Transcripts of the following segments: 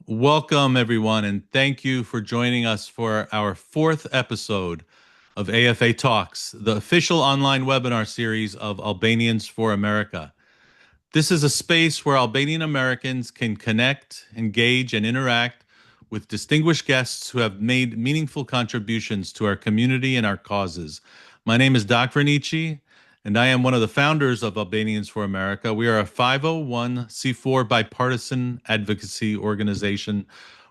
Welcome, everyone, and thank you for joining us for our fourth episode of AFA Talks, the official online webinar series of Albanians for America. This is a space where Albanian Americans can connect, engage, and interact with distinguished guests who have made meaningful contributions to our community and our causes. My name is Doc Vernici, and I am one of the founders of Albanians for America. We are a 501c4 bipartisan advocacy organization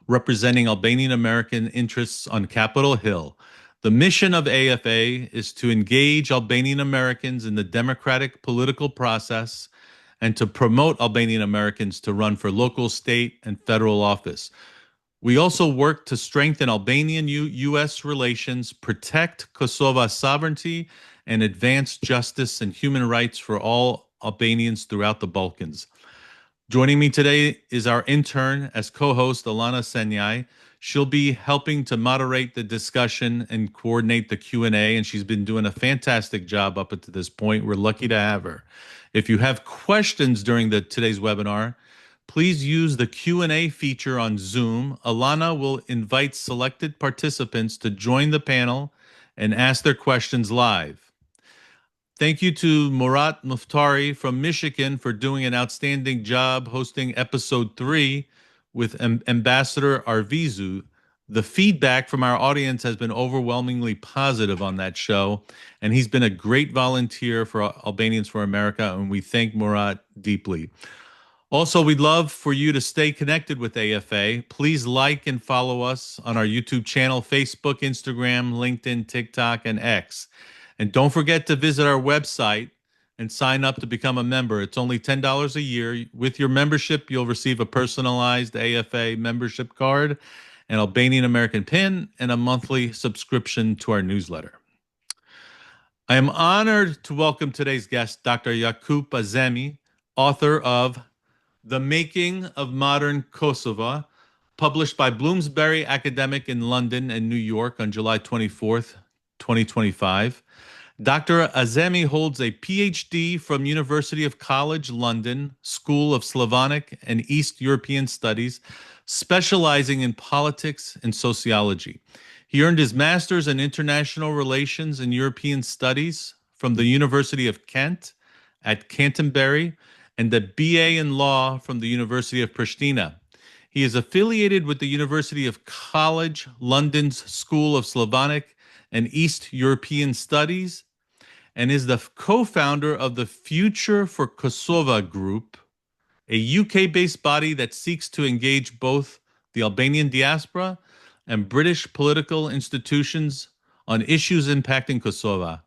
representing Albanian American interests on Capitol Hill. The mission of AFA is to engage Albanian Americans in the democratic political process and to promote Albanian Americans to run for local, state, and federal office. We also work to strengthen Albanian-U.S. relations, protect Kosova's sovereignty, and advance justice and human rights for all Albanians throughout the Balkans. Joining me today is our intern as co-host, Alana Senyai. She'll be helping to moderate the discussion and coordinate the Q&A, and she's been doing a fantastic job up until this point. We're lucky to have her. If you have questions during today's webinar, please use the Q&A feature on Zoom. Alana will invite selected participants to join the panel and ask their questions live. Thank you to Murat Muftari from Michigan for doing an outstanding job hosting episode 3 with Ambassador Arvizu. The feedback from our audience has been overwhelmingly positive on that show, and he's been a great volunteer for Albanians for America, and we thank Murat deeply. Also, we'd love for you to stay connected with AFA. Please like and follow us on our YouTube channel, Facebook, Instagram, LinkedIn, TikTok, and X. And don't forget to visit our website and sign up to become a member. It's only $10 a year. With your membership, you'll receive a personalized AFA membership card, an Albanian American pin, and a monthly subscription to our newsletter. I am honored to welcome today's guest, Dr. Jakup Azemi, author of The Making of Modern Kosovo, published by Bloomsbury Academic in London and New York on July 24th, 2025. Dr. Azemi holds a PhD from University of College London, School of Slavonic and East European Studies, specializing in politics and sociology. He earned his master's in international relations and European studies from the University of Kent at Canterbury and a BA in law from the University of Pristina. He is affiliated with the University of College London's School of Slavonic and East European Studies, and is the co-founder of the Future for Kosovo Group, a UK-based body that seeks to engage both the Albanian diaspora and British political institutions on issues impacting Kosovo.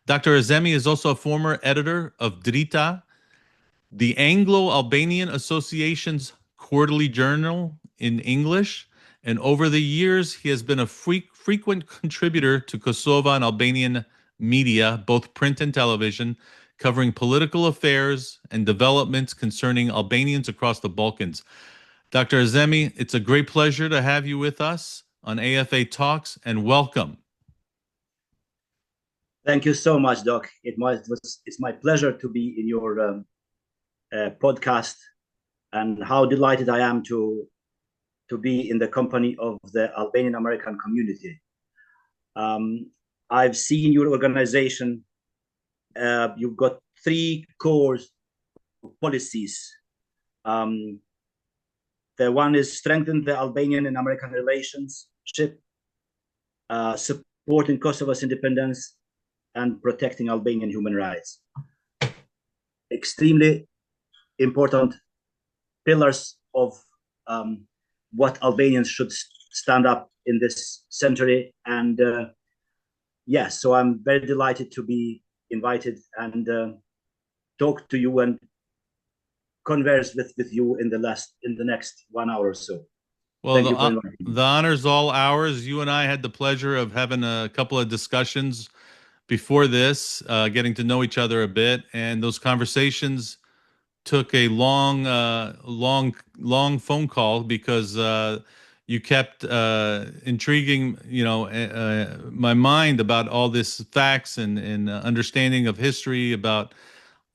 Dr. Azemi is also a former editor of Drita, the Anglo-Albanian Association's quarterly journal in English, and over the years, he has been a frequent contributor to Kosovo and Albanian media, both print and television, covering political affairs and developments concerning Albanians across the Balkans. Dr. Azemi, it's a great pleasure to have you with us on AFA Talks, and welcome. Thank you so much, Doc. It's my pleasure to be in your podcast, and how delighted I am to be in the company of the Albanian American community. I've seen your organization. You've got 3 core policies. The one is strengthen the Albanian and American relationship, supporting Kosovo's independence, and protecting Albanian human rights. Extremely important pillars of what Albanians should stand up in this century. And yes, so I'm very delighted to be invited and talk to you and converse with you in the next 1 hour or so. Well, the honor's all ours. You and I had the pleasure of having a couple of discussions before this, getting to know each other a bit, and those conversations took a long phone call because you kept intriguing, my mind about all this facts and understanding of history about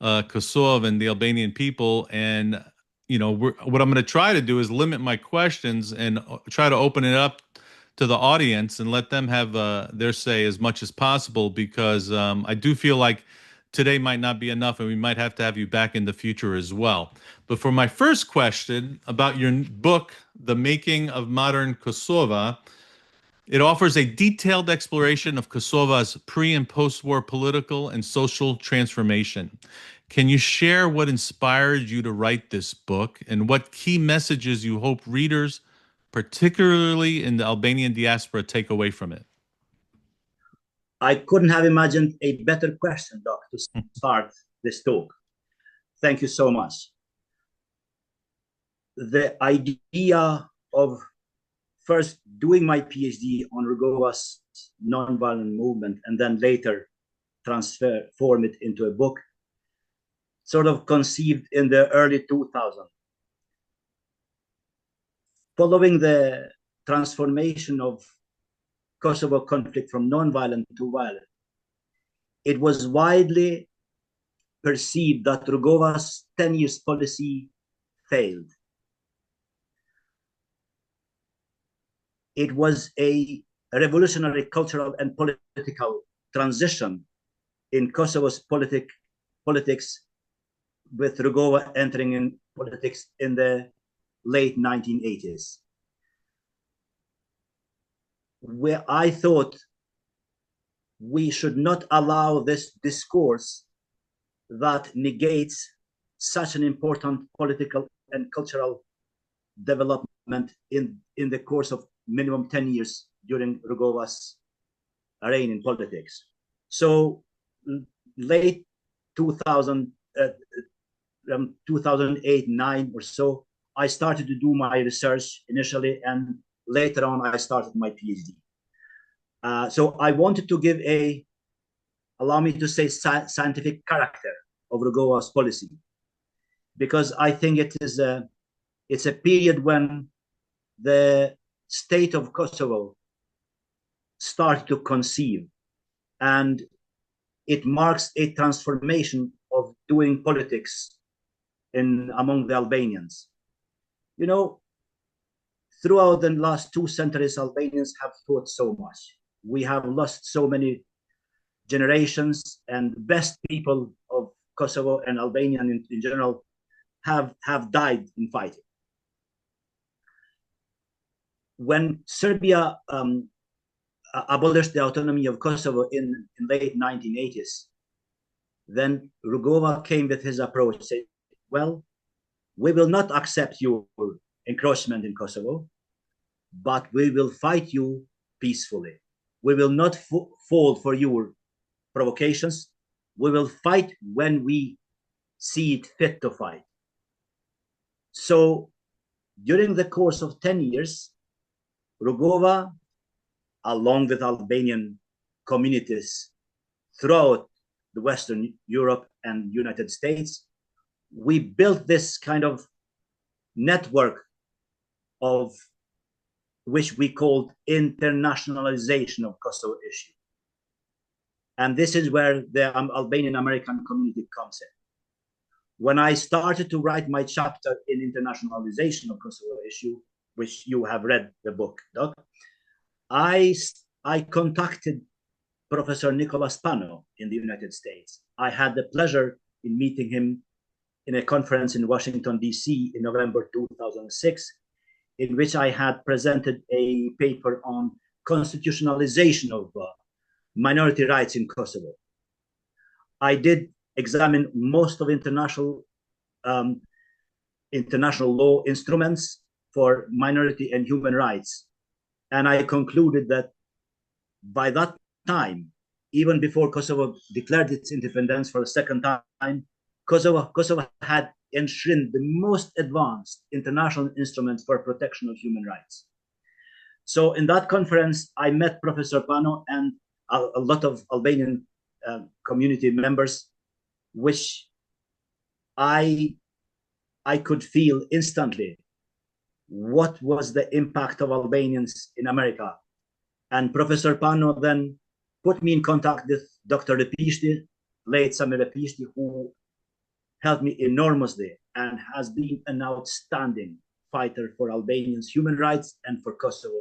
Kosovo and the Albanian people. And what I'm going to try to do is limit my questions and try to open it up to the audience and let them have their say as much as possible, because I do feel like today might not be enough and we might have to have you back in the future as well. But for my first question about your book, The Making of Modern Kosovo, it offers a detailed exploration of Kosovo's pre and post war political and social transformation. Can you share what inspired you to write this book and what key messages you hope readers, particularly in the Albanian diaspora, take away from it? I couldn't have imagined a better question, Doc, to start this talk. Thank you so much. The idea of first doing my PhD on Rugova's nonviolent movement and then later form it into a book, sort of conceived in the early 2000s. Following the transformation of Kosovo conflict from non-violent to violent, it was widely perceived that Rugova's 10 years policy failed. It was a revolutionary cultural and political transition in Kosovo's politics, with Rugova entering in politics in the late 1980s. Where I thought we should not allow this discourse that negates such an important political and cultural development in the course of minimum 10 years during Rugova's reign in politics. So late 2008, 9 or so, I started to do my research initially, and later on I started my PhD. So I wanted to give allow me to say, scientific character of Rugova's policy, because I think it's a period when the state of Kosovo started to conceive, and it marks a transformation of doing politics among the Albanians. Throughout the last 2 centuries, Albanians have fought so much. We have lost so many generations, and the best people of Kosovo and Albanian in general have died in fighting. When Serbia abolished the autonomy of Kosovo in late 1980s, then Rugova came with his approach, saying, well, we will not accept your encroachment in Kosovo, but we will fight you peacefully. We will not fall for your provocations. We will fight when we see it fit to fight. So during the course of 10 years, Rugova, along with Albanian communities throughout the Western Europe and United States, we built this kind of network of which we called internationalization of Kosovo issue. And this is where the Albanian-American community comes in. When I started to write my chapter in internationalization of Kosovo issue, which you have read the book, Doc, I contacted Professor Nicholas Pano in the United States. I had the pleasure in meeting him in a conference in Washington, D.C. in November 2006, in which I had presented a paper on constitutionalization of minority rights in Kosovo. I did examine most of international law instruments for minority and human rights. And I concluded that by that time, even before Kosovo declared its independence for the second time, Kosovo had enshrined the most advanced international instruments for protection of human rights. So in that conference, I met Professor Pano and a lot of Albanian community members, which I could feel instantly what was the impact of Albanians in America. And Professor Pano then put me in contact with Dr. Repishti, late Samir Repishti, who helped me enormously and has been an outstanding fighter for Albanians' human rights and for Kosovo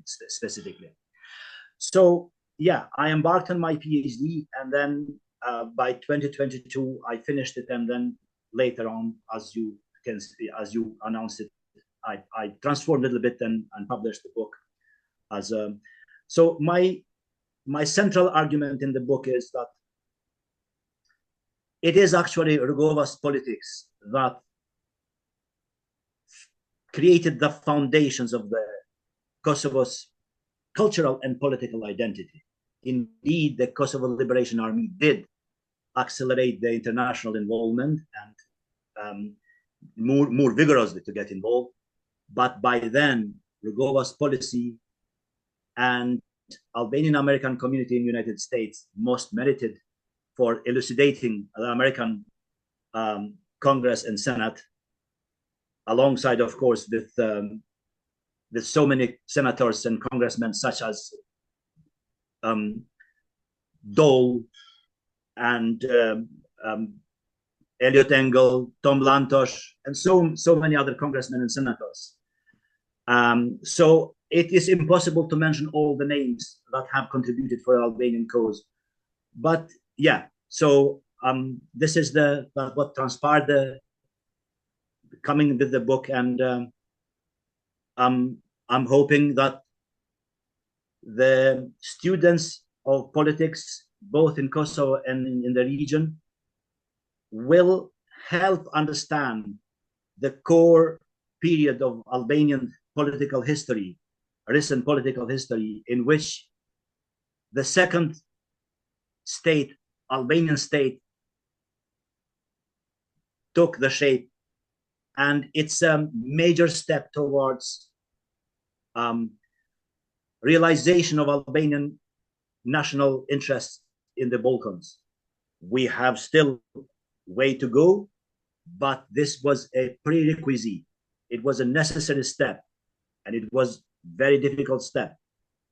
specifically. So yeah, I embarked on my PhD, and then by 2022 I finished it, and then later on, as you announced it, I transformed a little bit and published the book. So my central argument in the book is that it is actually Rugova's politics that created the foundations of the Kosovo's cultural and political identity. Indeed, the Kosovo Liberation Army did accelerate the international involvement and more vigorously to get involved. But by then, Rugova's policy and Albanian-American community in the United States most merited for elucidating the American Congress and Senate, alongside, of course, with so many senators and congressmen such as Dole and Elliot Engel, Tom Lantos, and so many other congressmen and senators. So it is impossible to mention all the names that have contributed for the Albanian cause. But yeah, so this is what transpired coming with the book, and I'm hoping that the students of politics, both in Kosovo and in the region, will help understand the core period of Albanian political history, recent political history, in which the second state, Albanian state, took the shape, and it's a major step towards realization of Albanian national interests in the Balkans. We have still way to go, but this was a prerequisite. It was a necessary step, and it was a very difficult step,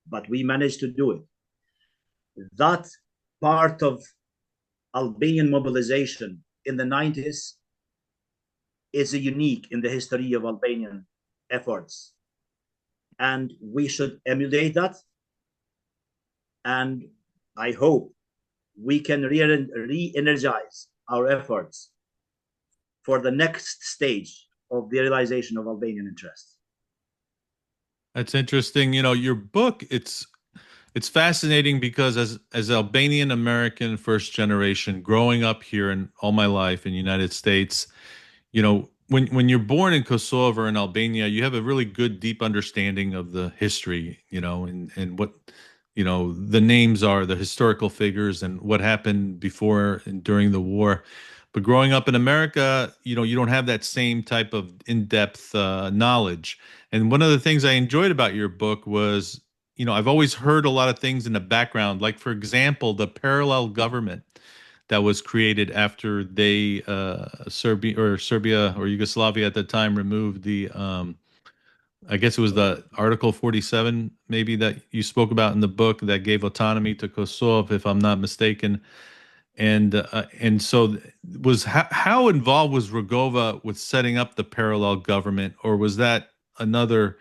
but we managed to do it. That part of Albanian mobilization in the 90s is unique in the history of Albanian efforts. And we should emulate that. And I hope we can re-energize our efforts for the next stage of the realization of Albanian interests. That's interesting. You know, your book, it's fascinating because as Albanian American first generation, growing up here in all my life in the United States, you know, when you're born in Kosovo or in Albania, you have a really good, deep understanding of the history, you know, and what, you know, the names are, the historical figures, and what happened before and during the war. But growing up in America, you know, you don't have that same type of in-depth knowledge. And one of the things I enjoyed about your book was, you know, I've always heard a lot of things in the background, like, for example, the parallel government that was created after they Serbia or Yugoslavia at the time removed the I guess it was the Article 47 maybe that you spoke about in the book that gave autonomy to Kosovo, if I'm not mistaken. And so was how involved was Rugova with setting up the parallel government, or was that another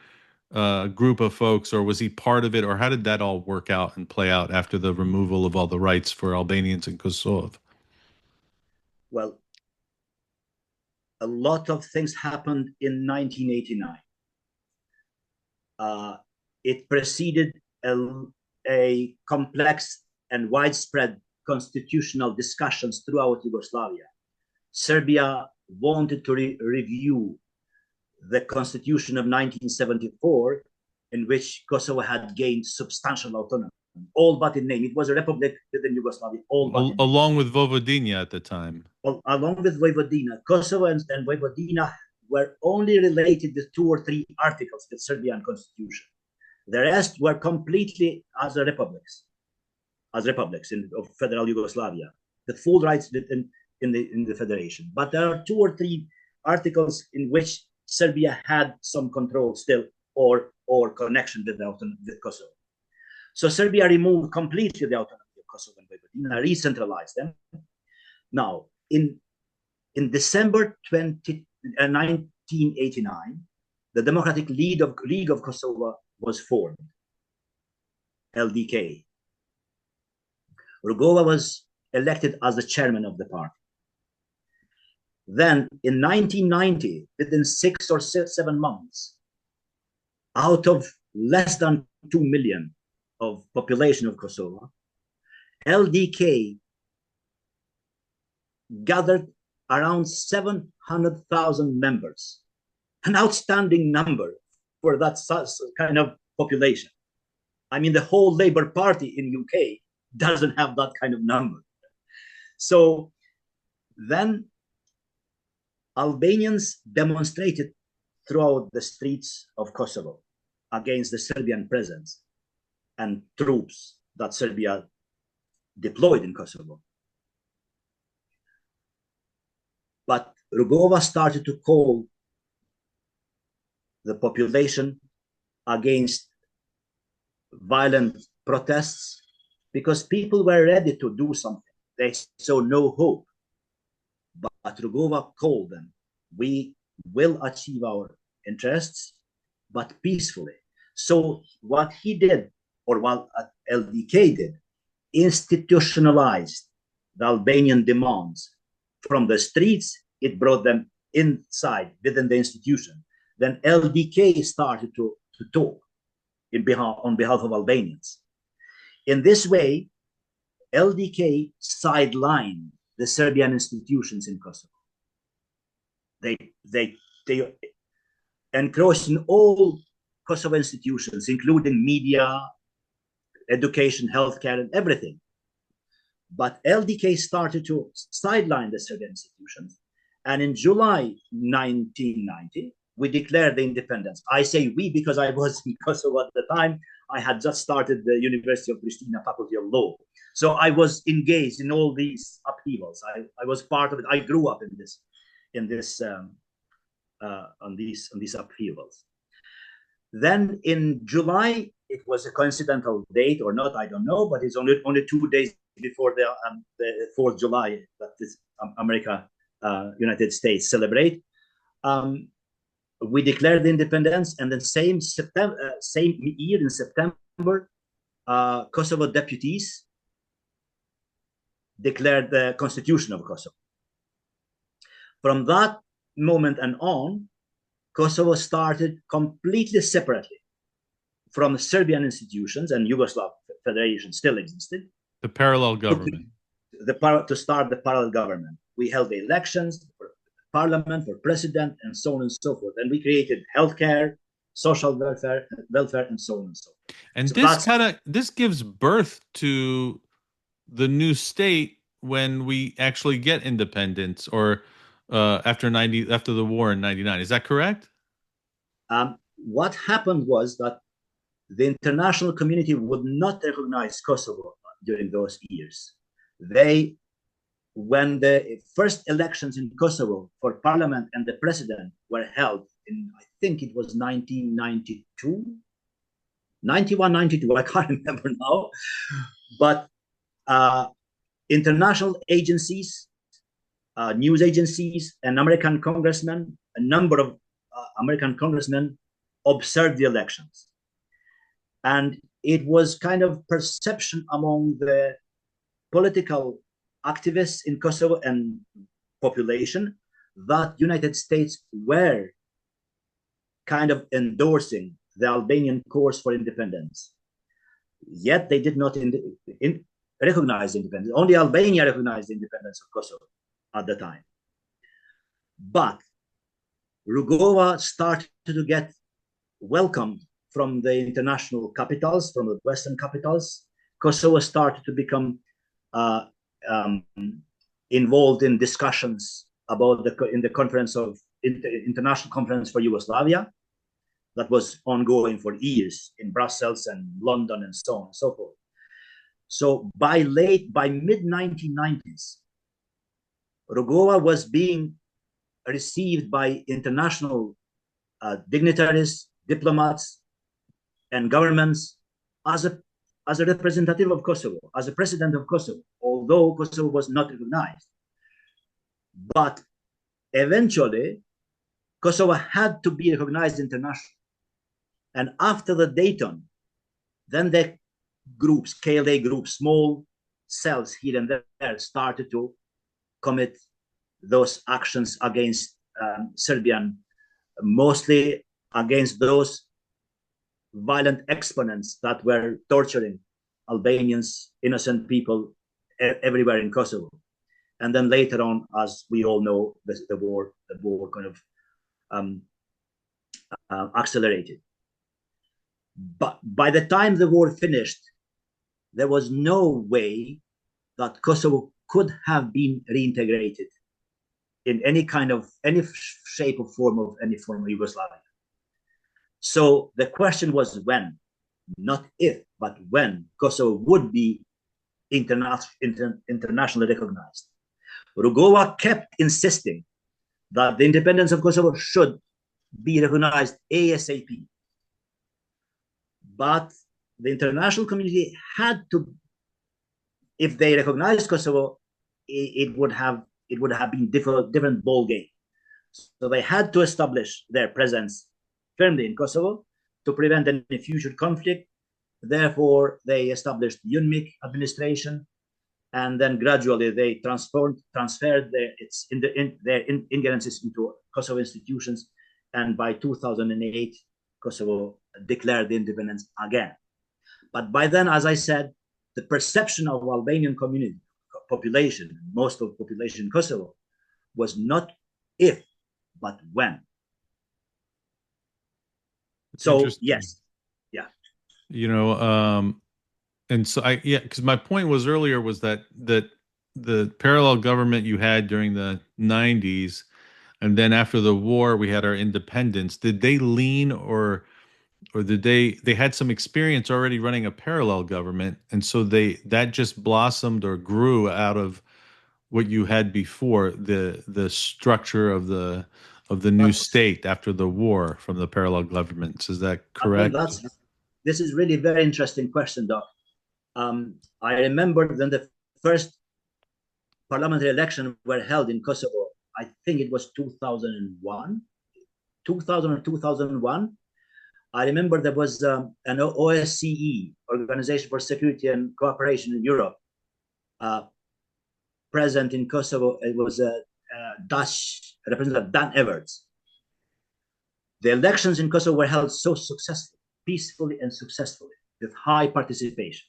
group of folks, or was he part of it, or how did that all work out and play out after the removal of all the rights for Albanians in Kosovo? Well, a lot of things happened in 1989. It preceded a complex and widespread constitutional discussions throughout Yugoslavia. Serbia wanted to review the constitution of 1974, in which Kosovo had gained substantial autonomy, all but in name. It was a republic within Yugoslavia, along with Vojvodina at the time. Well, along with Vojvodina, Kosovo and Vojvodina were only related with 2 or 3 articles with Serbian constitution. The rest were completely as republics of federal Yugoslavia, with full rights in the federation. But there are 2 or 3 articles in which Serbia had some control still, or connection with Kosovo. So Serbia removed completely the autonomy of Kosovo and Vojvodina, re-centralized them. Now, in In December 1989, the Democratic League of Kosovo was formed, LDK. Rugova was elected as the chairman of the party. Then in 1990, within 6 or 7 months, out of less than 2 million of population of Kosovo, LDK gathered around 700,000 members, an outstanding number for that kind of population. I mean, the whole Labour Party in UK doesn't have that kind of number. So then Albanians demonstrated throughout the streets of Kosovo against the Serbian presence and troops that Serbia deployed in Kosovo. But Rugova started to call the population against violent protests because people were ready to do something. They saw no hope. But Rugova called them. We will achieve our interests, but peacefully. So what he did, or what LDK did, institutionalized the Albanian demands from the streets. It brought them inside, within the institution. Then LDK started to talk on behalf of Albanians. In this way, LDK sidelined the Serbian institutions in Kosovo. They encroached in all Kosovo institutions, including media, education, healthcare, and everything. But LDK started to sideline the Serbian institutions. And in July 1990, we declared the independence. I say we because I was in Kosovo at the time. I had just started the University of Pristina Faculty of Law. So I was engaged in all these upheavals. I was part of it. I grew up on these upheavals. Then in July, it was a coincidental date or not, I don't know, but it's only 2 days before the 4th July that this United States celebrate. We declared the independence, and then same year in September, Kosovo deputies declared the constitution of Kosovo. From that moment and on, Kosovo started completely separately from the Serbian institutions, and Yugoslav Federation still existed. The parallel government. To start the parallel government. We held the elections for parliament, for president, and so on and so forth. And we created healthcare, social welfare, and so on and so forth. And so this gives birth to the new state when we actually get independence, or after the war in 99. Is that correct? What happened was that the international community would not recognize Kosovo during those years. When the first elections in Kosovo for parliament and the president were held in, I think it was 1992, 91, 92, I can't remember now. But international agencies, news agencies, and American congressmen, a number of American congressmen observed the elections. And it was kind of perception among the political activists in Kosovo and population that United States were kind of endorsing the Albanian course for independence. Yet they did not recognize independence. Only Albania recognized the independence of Kosovo at the time. But Rugova started to get welcomed from the international capitals, from the Western capitals. Kosovo started to become involved in discussions about in the conference of International Conference for Yugoslavia that was ongoing for years in Brussels and London and so on and so forth. So by mid-1990s, Rugova was being received by international dignitaries, diplomats, and governments as a representative of Kosovo, as a president of Kosovo, although Kosovo was not recognized. But eventually, Kosovo had to be recognized internationally. And after the Dayton, then the groups, KLA groups, small cells here and there, started to commit those actions against Serbian, mostly against those violent exponents that were torturing Albanians, innocent people everywhere in Kosovo. And then later on, as we all know, the war kind of accelerated. But by the time the war finished, there was no way that Kosovo could have been reintegrated in any shape or form of Yugoslavia. So the question was when, not if, but when Kosovo would be internationally recognized. Rugova kept insisting that the independence of Kosovo should be recognized ASAP. But the international community had to, if they recognized Kosovo, it would have been different ball game. So they had to establish their presence firmly in Kosovo to prevent any future conflict. Therefore, they established UNMIC administration, and then gradually they transferred their ingerencies into Kosovo institutions. And by 2008, Kosovo declared independence again. But by then, as I said, the perception of Albanian community population, most of the population in Kosovo, was not if, but when. So yes, yeah. And so because my point was earlier was that the parallel government you had during the 90s, and then after the war we had our independence. Did they lean or did they had some experience already running a parallel government, and so that just blossomed or grew out of what you had before, the structure of the new state after the war from the parallel governments. Is that correct? This is really a very interesting question, Doc. I remember when the first parliamentary elections were held in Kosovo. I think it was 2001, 2000 or 2001. I remember there was an OSCE, Organization for Security and Cooperation in Europe, present in Kosovo. It was a Dutch representative, Dan Everts. The elections in Kosovo were held so successfully, peacefully and successfully, with high participation.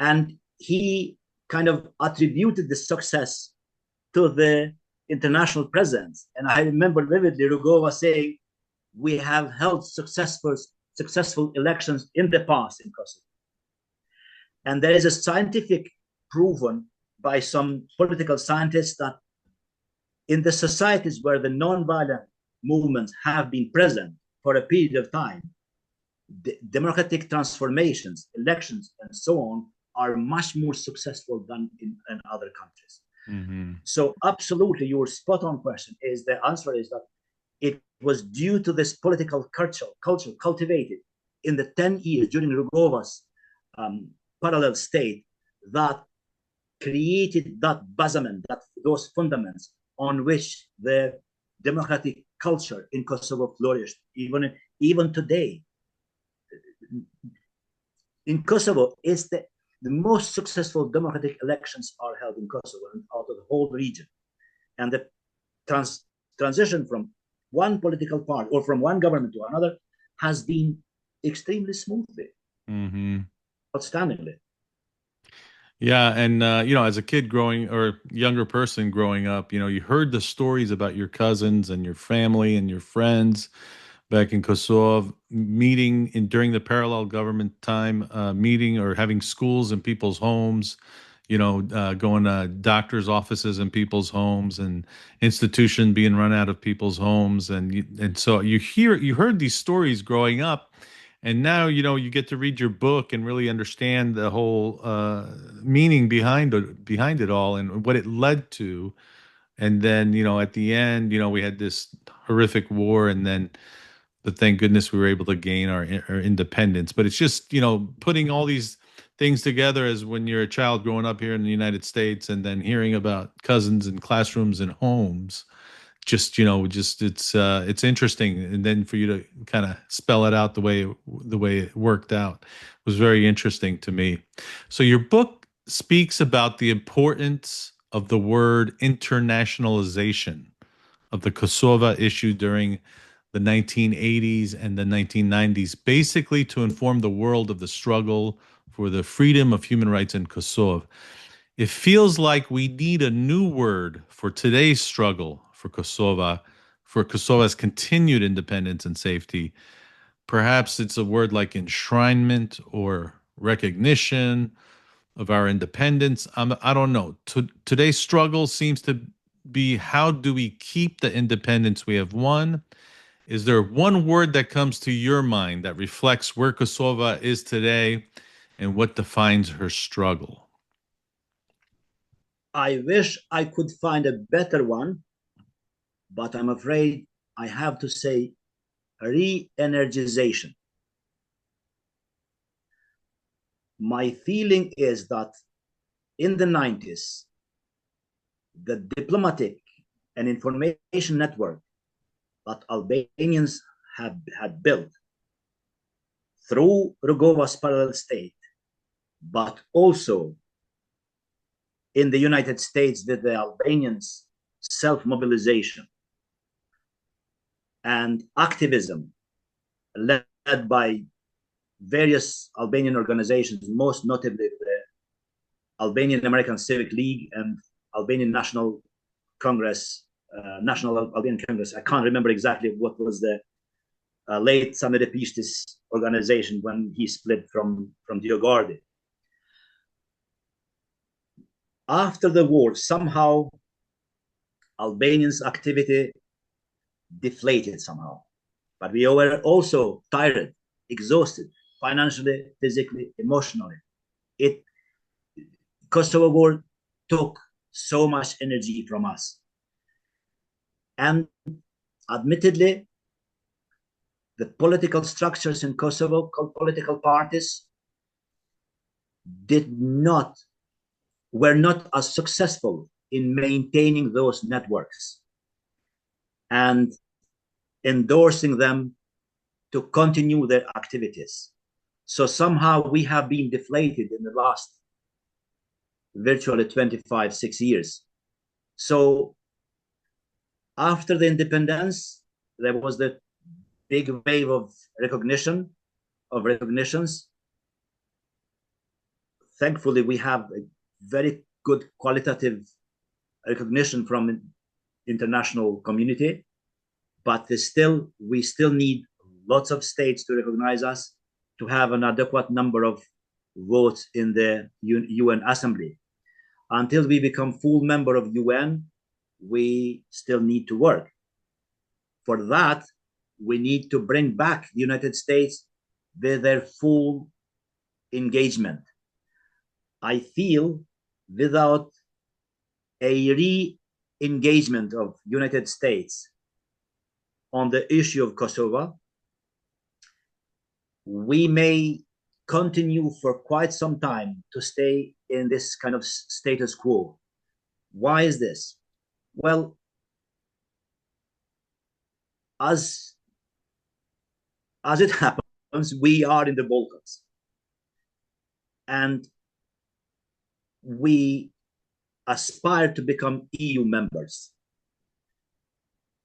And he kind of attributed the success to the international presence. And I remember vividly Rugova saying, we have held successful elections in the past in Kosovo. And there is a scientific proven by some political scientists that in the societies where the non-violent movements have been present for a period of time, the democratic transformations, elections, and so on are much more successful than in other countries. Mm-hmm. So absolutely, your spot on question is the answer is that it was due to this political culture cultivated in the 10 years during Rugova's parallel state that created that basement, those fundaments on which the democratic culture in Kosovo flourished. Even today, in Kosovo, is the most successful democratic elections are held in Kosovo and out of the whole region. And the transition from one political party or from one government to another has been extremely smoothly, outstandingly. Yeah, and as a kid growing or younger person growing up, you heard the stories about your cousins and your family and your friends back in Kosovo, meeting during the parallel government time, meeting or having schools in people's homes, going to doctors' offices in people's homes, and institution being run out of people's homes, and so you heard these stories growing up, and now you get to read your book and really understand the whole meaning behind it all and what it led to, and then at the end we had this horrific war, and then. But thank goodness we were able to gain our independence. But it's just, putting all these things together as when you're a child growing up here in the United States and then hearing about cousins in classrooms and homes. Just, it's interesting. And then for you to kind of spell it out the way it worked out was very interesting to me. So your book speaks about the importance of the word internationalization of the Kosovo issue during the 1980s and the 1990s, basically to inform the world of the struggle for the freedom of human rights in Kosovo. It feels like we need a new word for today's struggle for Kosovo's continued independence and safety. Perhaps it's a word like enshrinement or recognition of our independence. I don't know. Today's struggle seems to be, how do we keep the independence we have won? Is there one word that comes to your mind that reflects where Kosovo is today and what defines her struggle? I wish I could find a better one, but I'm afraid I have to say re-energization. My feeling is that in the 90s, the diplomatic and information network that Albanians had built through Rugova's parallel state, but also in the United States with the Albanians' self-mobilization and activism led by various Albanian organizations, most notably the Albanian-American Civic League and Albanian National Congress, National Albanian Congress. I can't remember exactly what was the late Samir Pishti's organization when he split from Diogardi. After the war, somehow Albanians' activity deflated somehow. But we were also tired, exhausted, financially, physically, emotionally. Kosovo war took so much energy from us. And admittedly, the political structures in Kosovo, political parties, were not as successful in maintaining those networks and endorsing them to continue their activities. So somehow we have been deflated in the last virtually 6 years. So after the independence, there was the big wave of recognitions. Thankfully, we have a very good qualitative recognition from international community, but we still need lots of states to recognize us, to have an adequate number of votes in the UN Assembly. Until we become full member of UN, we still need to work. For that, we need to bring back the United States with their full engagement. I feel without a re-engagement of United States on the issue of Kosovo, we may continue for quite some time to stay in this kind of status quo. Why is this? Well, as it happens, we are in the Balkans. And we aspire to become EU members.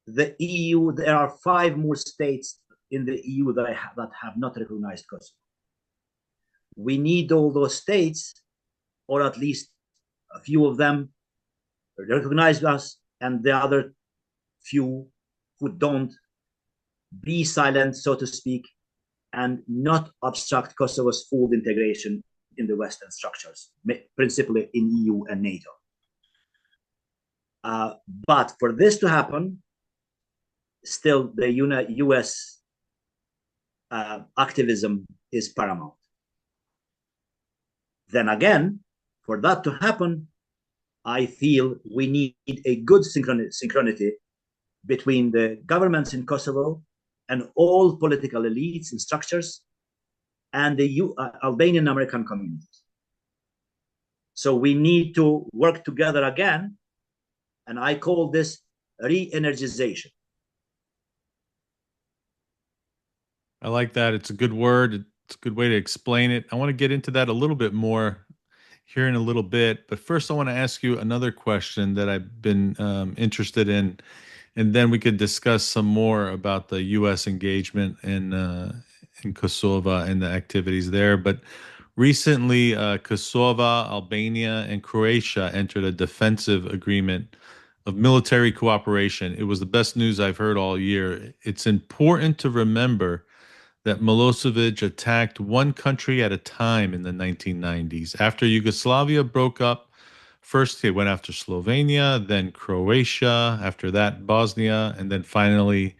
The EU, there are 5 more states in the EU that have not recognized Kosovo. We need all those states, or at least a few of them, recognize us, and the other few who don't, be silent, so to speak, and not obstruct Kosovo's full integration in the Western structures, principally in EU and NATO. But for this to happen, still the US activism is paramount. Then again, for that to happen, I feel we need a good synchronity between the governments in Kosovo and all political elites and structures and the Albanian-American communities. So we need to work together again, and I call this re-energization. I like that. It's a good word. It's a good way to explain it. I want to get into that a little bit more here in a little bit. But first, I want to ask you another question that I've been interested in, and then we could discuss some more about the U.S. engagement in Kosovo and the activities there. But recently, Kosovo, Albania, and Croatia entered a defensive agreement of military cooperation. It was the best news I've heard all year. It's important to remember that Milosevic attacked one country at a time in the 1990s. After Yugoslavia broke up, first he went after Slovenia, then Croatia, after that Bosnia, and then finally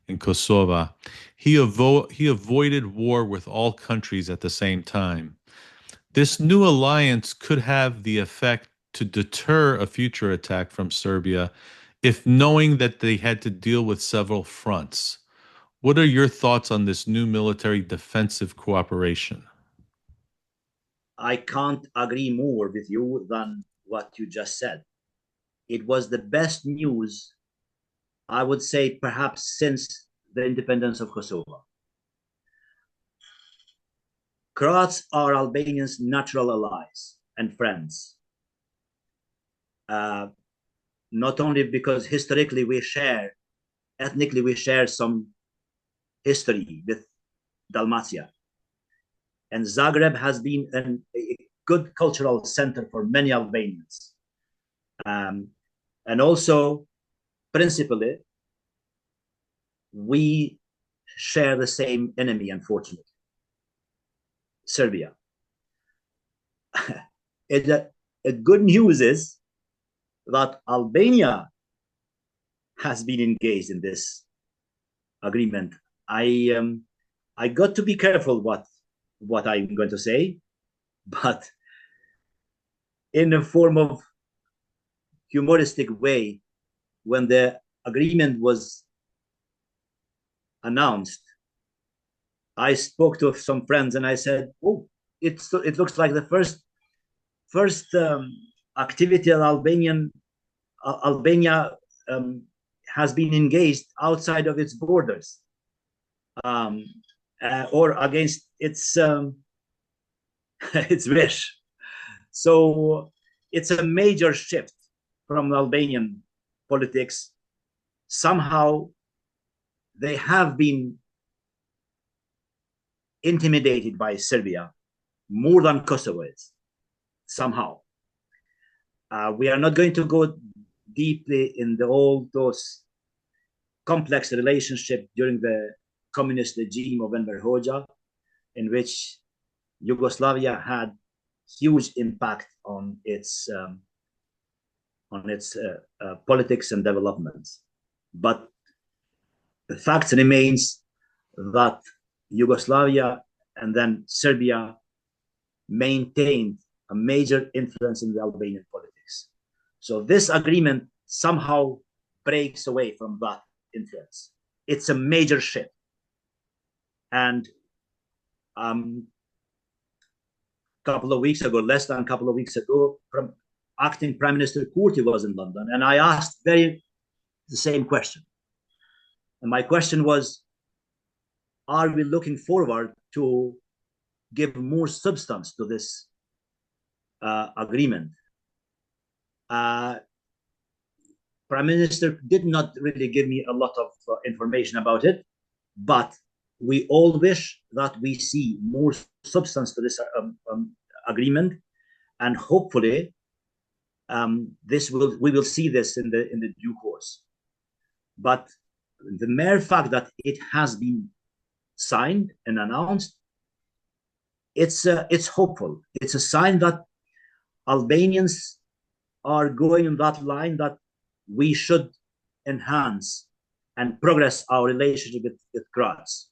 in Kosovo. He avoided war with all countries at the same time. This new alliance could have the effect to deter a future attack from Serbia if knowing that they had to deal with several fronts. What are your thoughts on this new military defensive cooperation? I can't agree more with you than what you just said. It was the best news, I would say, perhaps since the independence of Kosovo. Croats are Albanians' natural allies and friends. Not only because historically ethnically we share some history with Dalmatia. And Zagreb has been a good cultural center for many Albanians. And also, principally, we share the same enemy, unfortunately, Serbia. The good news is that Albania has been engaged in this agreement. I got to be careful what I'm going to say, but in a form of humoristic way, when the agreement was announced, I spoke to some friends and I said, "Oh, it looks like the first activity that Albania has been engaged outside of its borders, or against its its wish." So it's a major shift from Albanian politics. Somehow they have been intimidated by Serbia more than Kosovo is, somehow. We are not going to go deeply in all those complex relationship during the communist regime of Enver Hoxha, in which Yugoslavia had huge impact on its politics and developments. But the fact remains that Yugoslavia and then Serbia maintained a major influence in the Albanian politics. So this agreement somehow breaks away from that influence. It's a major shift. And couple of weeks ago, less than a couple of weeks ago, acting Prime Minister Kurti was in London, and I asked the same question. And my question was, are we looking forward to give more substance to this agreement? Prime Minister did not really give me a lot of information about it, but we all wish that we see more substance to this agreement, and hopefully we will see this in the due course. But the mere fact that it has been signed and announced, it's hopeful. It's a sign that Albanians are going in that line, that we should enhance and progress our relationship with Croats.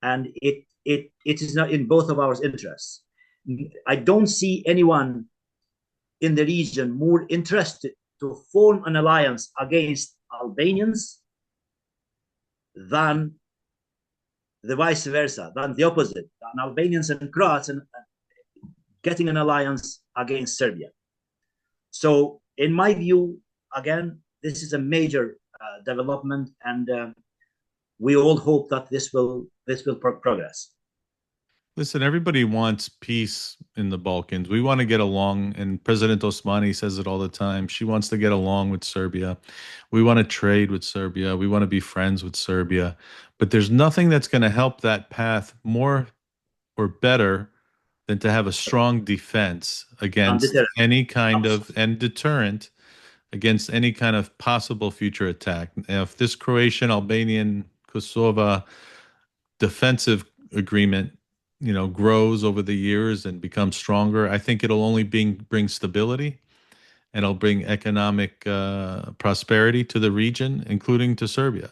And it is not in both of our interests. I don't see anyone in the region more interested to form an alliance against Albanians than the vice versa, than the opposite, than Albanians and Croats and getting an alliance against Serbia. So, in my view, again, this is a major development, and we all hope that this will progress. Listen, everybody wants peace in the Balkans. We want to get along, and President Osmani says it all the time. She wants to get along with Serbia. We want to trade with Serbia. We want to be friends with Serbia. But there's nothing that's going to help that path more or better than to have a strong defense against Deterrent. any kind of, Absolutely. and deterrent against any kind of possible future attack. Now, if this Croatian, Albanian, Kosovo defensive agreement, grows over the years and becomes stronger, I think it'll only bring stability, and it'll bring economic prosperity to the region, including to Serbia.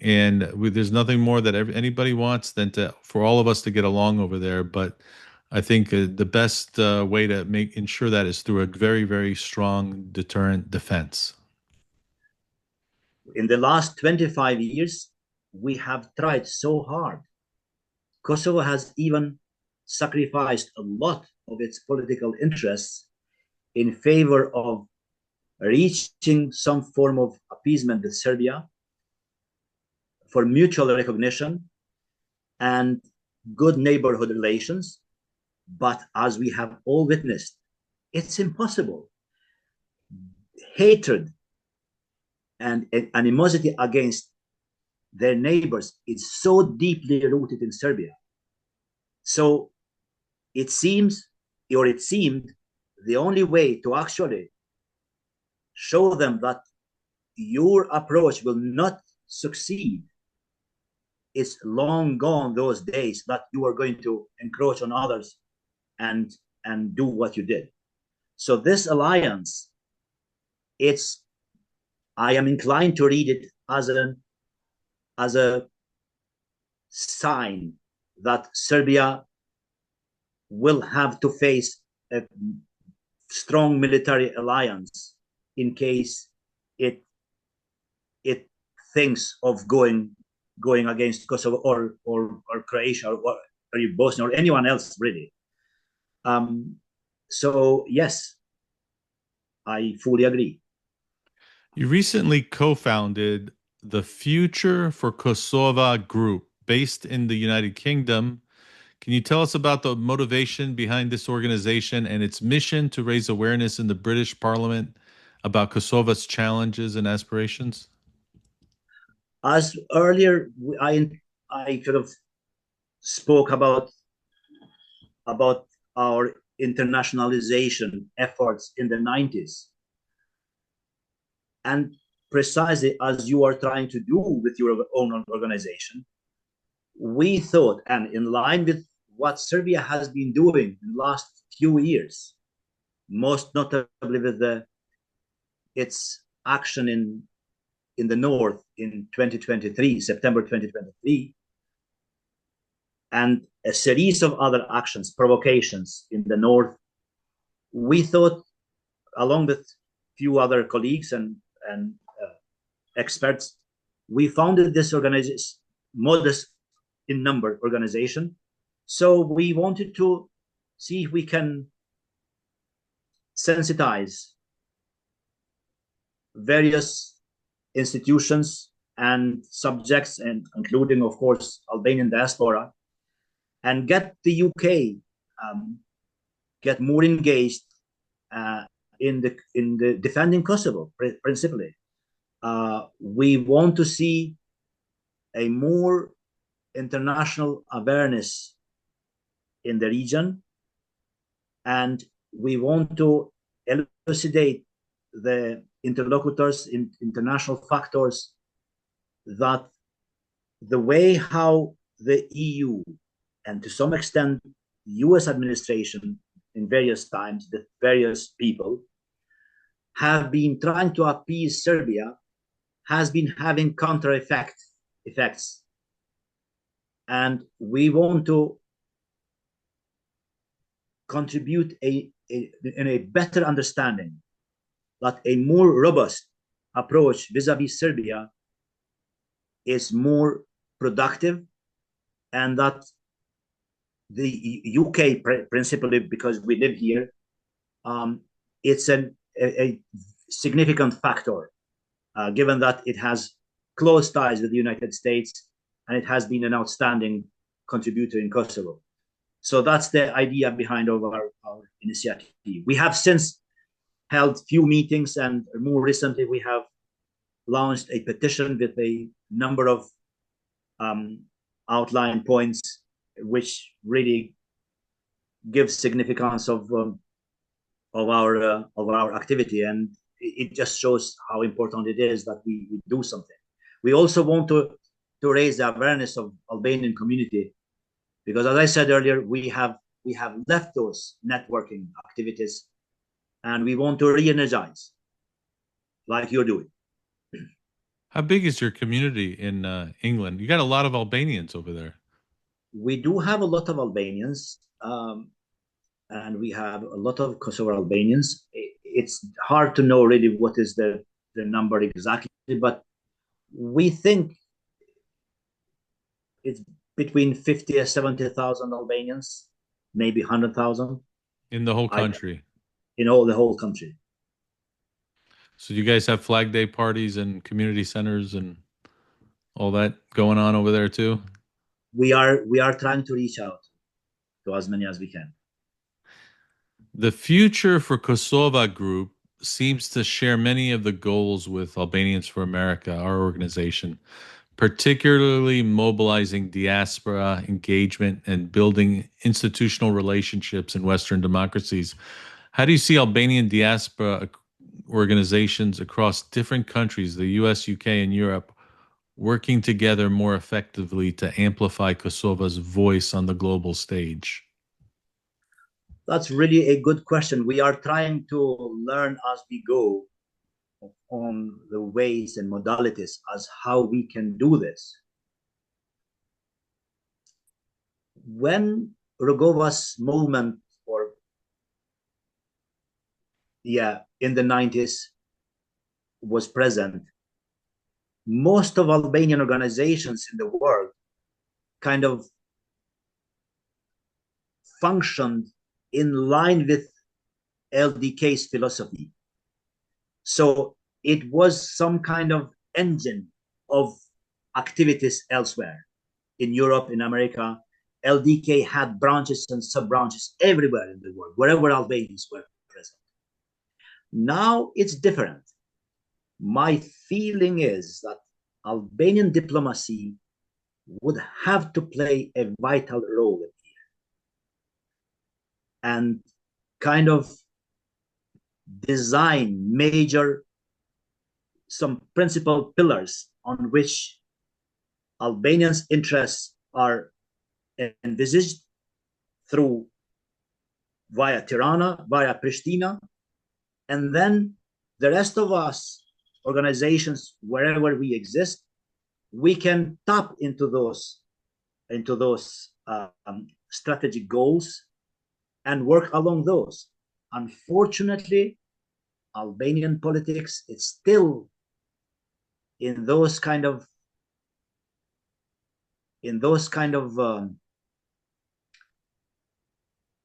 And there's nothing more that anybody wants than for all of us to get along over there. But I think the best way to ensure that is through a very, very strong deterrent defense. In the last 25 years, we have tried so hard. Kosovo has even sacrificed a lot of its political interests in favor of reaching some form of appeasement with Serbia for mutual recognition and good neighborhood relations. But as we have all witnessed, it's impossible. Hatred and animosity against their neighbors is so deeply rooted in Serbia. So it seemed, the only way to actually show them that your approach will not succeed is long gone, those days that you are going to encroach on others and do what you did. So this alliance, I am inclined to read it as a sign that Serbia will have to face a strong military alliance in case it thinks of going against Kosovo or Croatia or Bosnia or anyone else really. So yes, I fully agree. You recently co-founded the Future for Kosovo group based in the United Kingdom. Can you tell us about the motivation behind this organization and its mission to raise awareness in the British Parliament about Kosovo's challenges and aspirations? As earlier, I sort of spoke about our internationalization efforts in the 90s. And precisely as you are trying to do with your own organization, we thought, and in line with what Serbia has been doing in the last few years, most notably with its action in the north in 2023, September 2023, and a series of other actions, provocations in the north, we thought, along with few other colleagues and experts, we founded this organization, modest in number organization. So we wanted to see if we can sensitize various institutions and subjects, and including, of course, Albanian diaspora, and get the UK get more engaged in the defending Kosovo, principally. We want to see a more international awareness in the region, and we want to elucidate the interlocutors in international factors that the way how the EU and to some extent US administration in various times, the various people have been trying to appease Serbia has been having counter effects. And we want to contribute in a better understanding that a more robust approach vis-a-vis Serbia is more productive, and that the UK, principally because we live here, it's a significant factor, given that it has close ties with the United States and it has been an outstanding contributor in Kosovo. So that's the idea behind our initiative. We have since held few meetings, and more recently we have launched a petition with a number of outline points, which really gives significance of our activity, and it just shows how important it is that we do something. We also want to raise the awareness of Albanian community, because as I said earlier, we have left those networking activities, and we want to re-energize, like you're doing. How big is your community in England? You got a lot of Albanians over there. We do have a lot of Albanians, and we have a lot of Kosovo Albanians. It's hard to know really what is the number exactly, but we think it's between 50 and 70,000 Albanians, maybe 100,000. In the whole country? In the whole country. So you guys have Flag Day parties and community centers and all that going on over there too? We are trying to reach out to as many as we can. The Future for Kosovo group seems to share many of the goals with Albanians for America, our organization, particularly mobilizing diaspora engagement and building institutional relationships in Western democracies. How do you see Albanian diaspora organizations across different countries, the US, UK, and Europe, working together more effectively to amplify Kosovo's voice on the global stage? That's really a good question. We are trying to learn as we go on the ways and modalities as how we can do this. When Rugova's movement, in the 90s was present, most of Albanian organizations in the world kind of functioned in line with LDK's philosophy. So it was some kind of engine of activities elsewhere. In Europe, in America, LDK had branches and sub-branches everywhere in the world, wherever Albanians were present. Now it's different. My feeling is that Albanian diplomacy would have to play a vital role here and kind of design some principal pillars on which Albanians' interests are envisaged via Tirana, via Pristina, and then the rest of us, organizations, wherever we exist, we can tap into those strategic goals and work along those. Unfortunately, Albanian politics is still in those kind of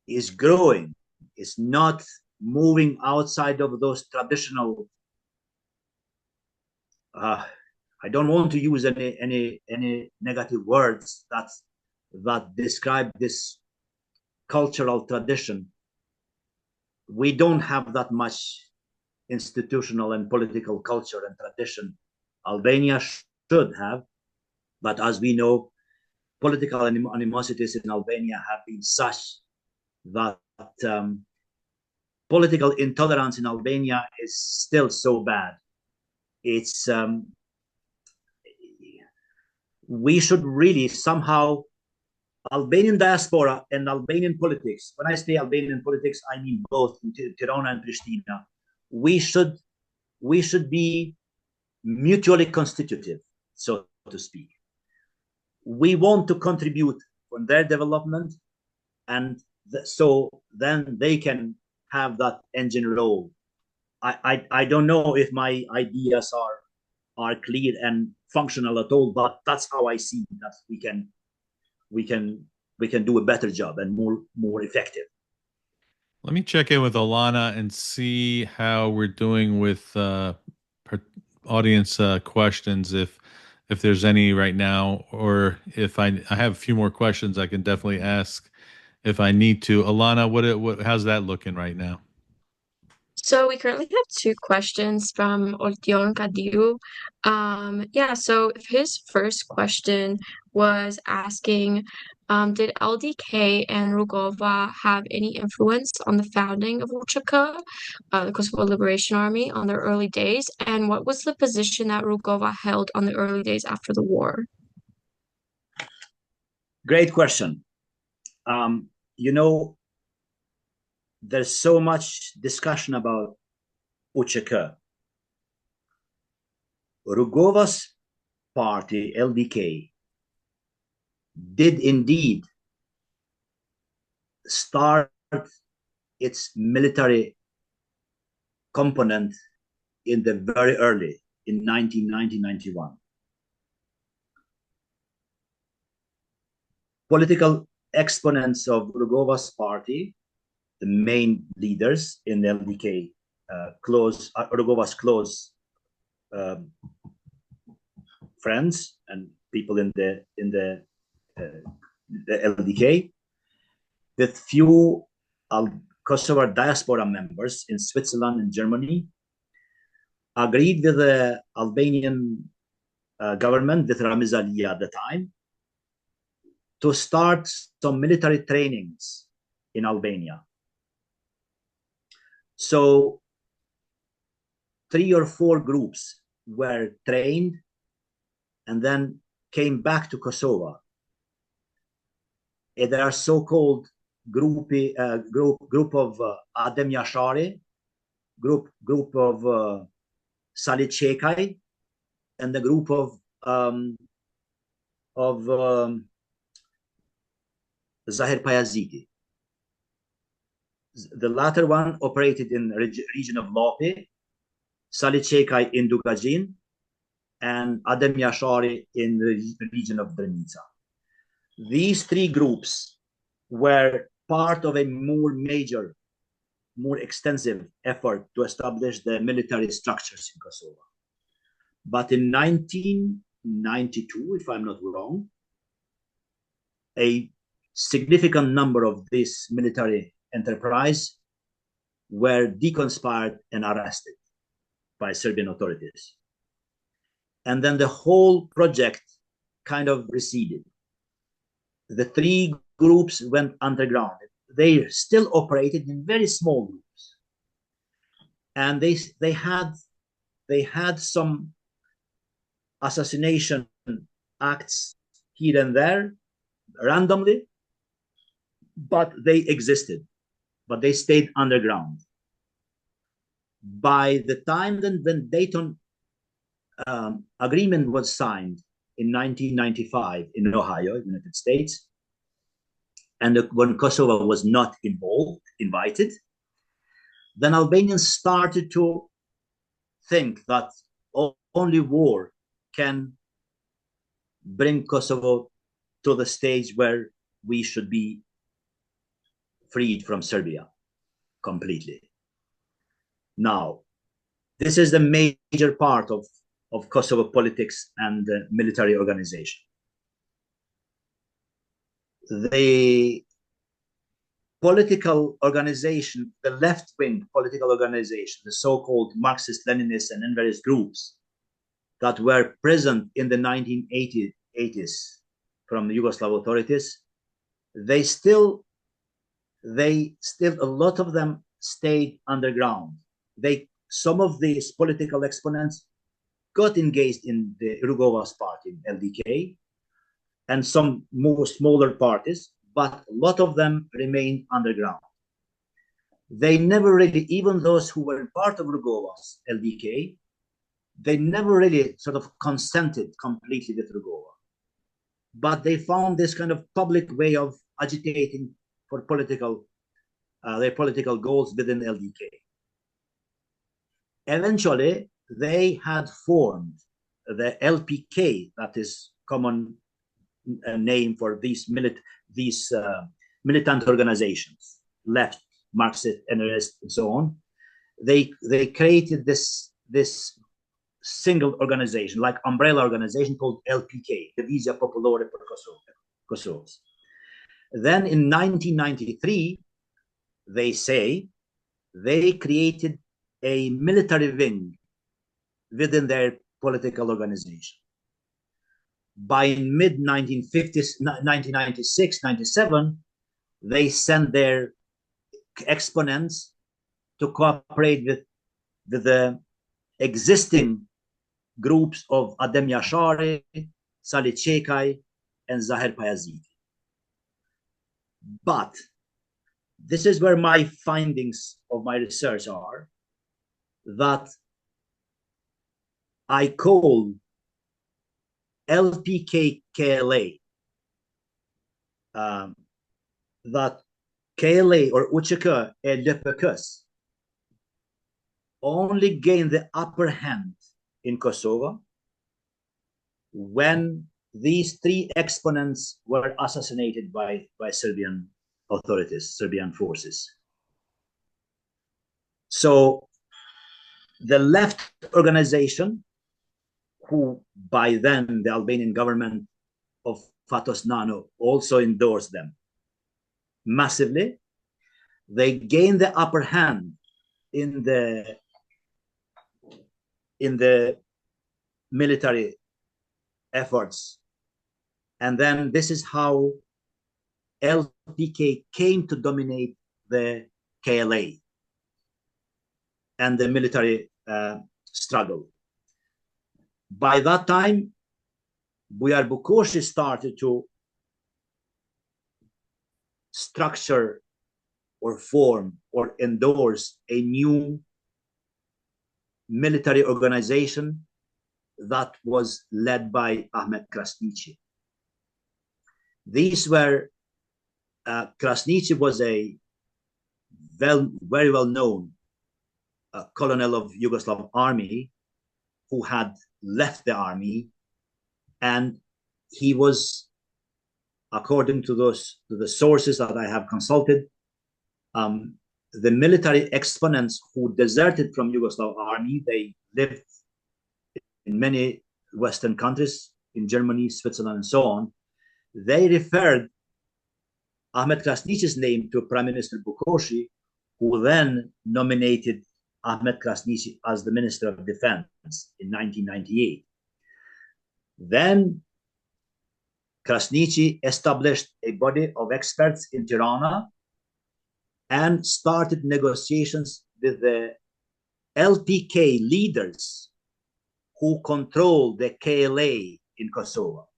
is growing. It's not moving outside of those traditional. I don't want to use any negative words that describe this cultural tradition. We don't have that much institutional and political culture and tradition. Albania should have, but as we know, political animosities in Albania have been such that political intolerance in Albania is still so bad. It's we should really somehow, Albanian diaspora and Albanian politics, when I say Albanian politics, I mean both Tirana and Pristina, we should be mutually constitutive, so to speak. We want to contribute on their development, and so then they can have that engine role. I don't know if my ideas are clear and functional at all, but that's how I see that we can do a better job and more effective. Let me check in with Alana and see how we're doing with audience questions, if there's any right now, or if I have a few more questions, I can definitely ask if I need to. Alana, how's that looking right now? So we currently have two questions from Oltion Kadiu. Yeah, so his first question was asking, did LDK and Rugova have any influence on the founding of UÇK, the Kosovo Liberation Army, on their early days? And what was the position that Rugova held on the early days after the war? Great question. You know, there's so much discussion about UÇK. Rugova's party, LDK, did indeed start its military component in the very early, in 1990-91. Political exponents of Rugova's party, the main leaders in the LDK, Rugova's close friends and people in the LDK, with few Kosovo diaspora members in Switzerland and Germany, agreed with the Albanian government, with Ramiz Ali at the time, to start some military trainings in Albania. So 3 or 4 groups were trained and then came back to Kosovo. There are so-called group of Adem Yashari, group of Salih Çekai, and the group of Zahir Payazidi. The latter one operated in the region of Lope, Salih Çekai in Dugajin, and Adem Yashari in the region of Drnica. These 3 groups were part of a more major, more extensive effort to establish the military structures in Kosovo. But in 1992, if I'm not wrong, a significant number of this military enterprise were deconspired and arrested by Serbian authorities. And then the whole project kind of receded. The 3 groups went underground. They still operated in very small groups. And they had some assassination acts here and there, randomly, but they existed, but they stayed underground. By the time when Dayton agreement was signed in 1995 in Ohio, United States, and when Kosovo was not invited, then Albanians started to think that only war can bring Kosovo to the stage where we should be freed from Serbia completely. Now, this is the major part of Kosovo politics and military organization. The political organization, the left-wing political organization, the so-called Marxist-Leninists and various groups that were present in the 1980s from the Yugoslav authorities, they still, a lot of them stayed underground. Some of these political exponents got engaged in the Rugova's party, LDK, and some more smaller parties, but a lot of them remained underground. They never really, even those who were part of Rugova's LDK, they never really sort of consented completely with Rugova. But they found this kind of public way of agitating for their political goals within LDK. Eventually, they had formed the LPK, that is common name for these militant organizations, left Marxist, anarchist, and so on. They created this single organization, like umbrella organization called LPK, Divizia Popolare per Kosovo. Then in 1993, they say they created a military wing within their political organization. By mid-1950s, 1996, 97, they sent their exponents to cooperate with the existing groups of Adem Yashari, Salih Chekai, and Zahir Payazidi. But this is where my findings of my research are, that I call LPK KLA, that KLA or UÇK and LPKs only gained the upper hand in Kosovo when these three exponents were assassinated by Serbian authorities, Serbian forces. So the left organization, who by then the Albanian government of Fatos Nano also endorsed them massively, they gained the upper hand in the military efforts. And then this is how LPK came to dominate the KLA and the military struggle. By that time, Bujar Bukoshi started to structure or form or endorse a new military organization that was led by Ahmet Krasniqi. These were, Krasniqi was a very well-known colonel of Yugoslav army who had left the army, and he was, according to the sources that I have consulted, the military exponents who deserted from Yugoslav army. They lived in many Western countries, in Germany, Switzerland, and so on. They referred Ahmet Krasniqi's name to Prime Minister Bukoshi, who then nominated Ahmet Krasniqi as the Minister of Defense in 1998. Then Krasniqi established a body of experts in Tirana and started negotiations with the LPK leaders who control the KLA in Kosovo,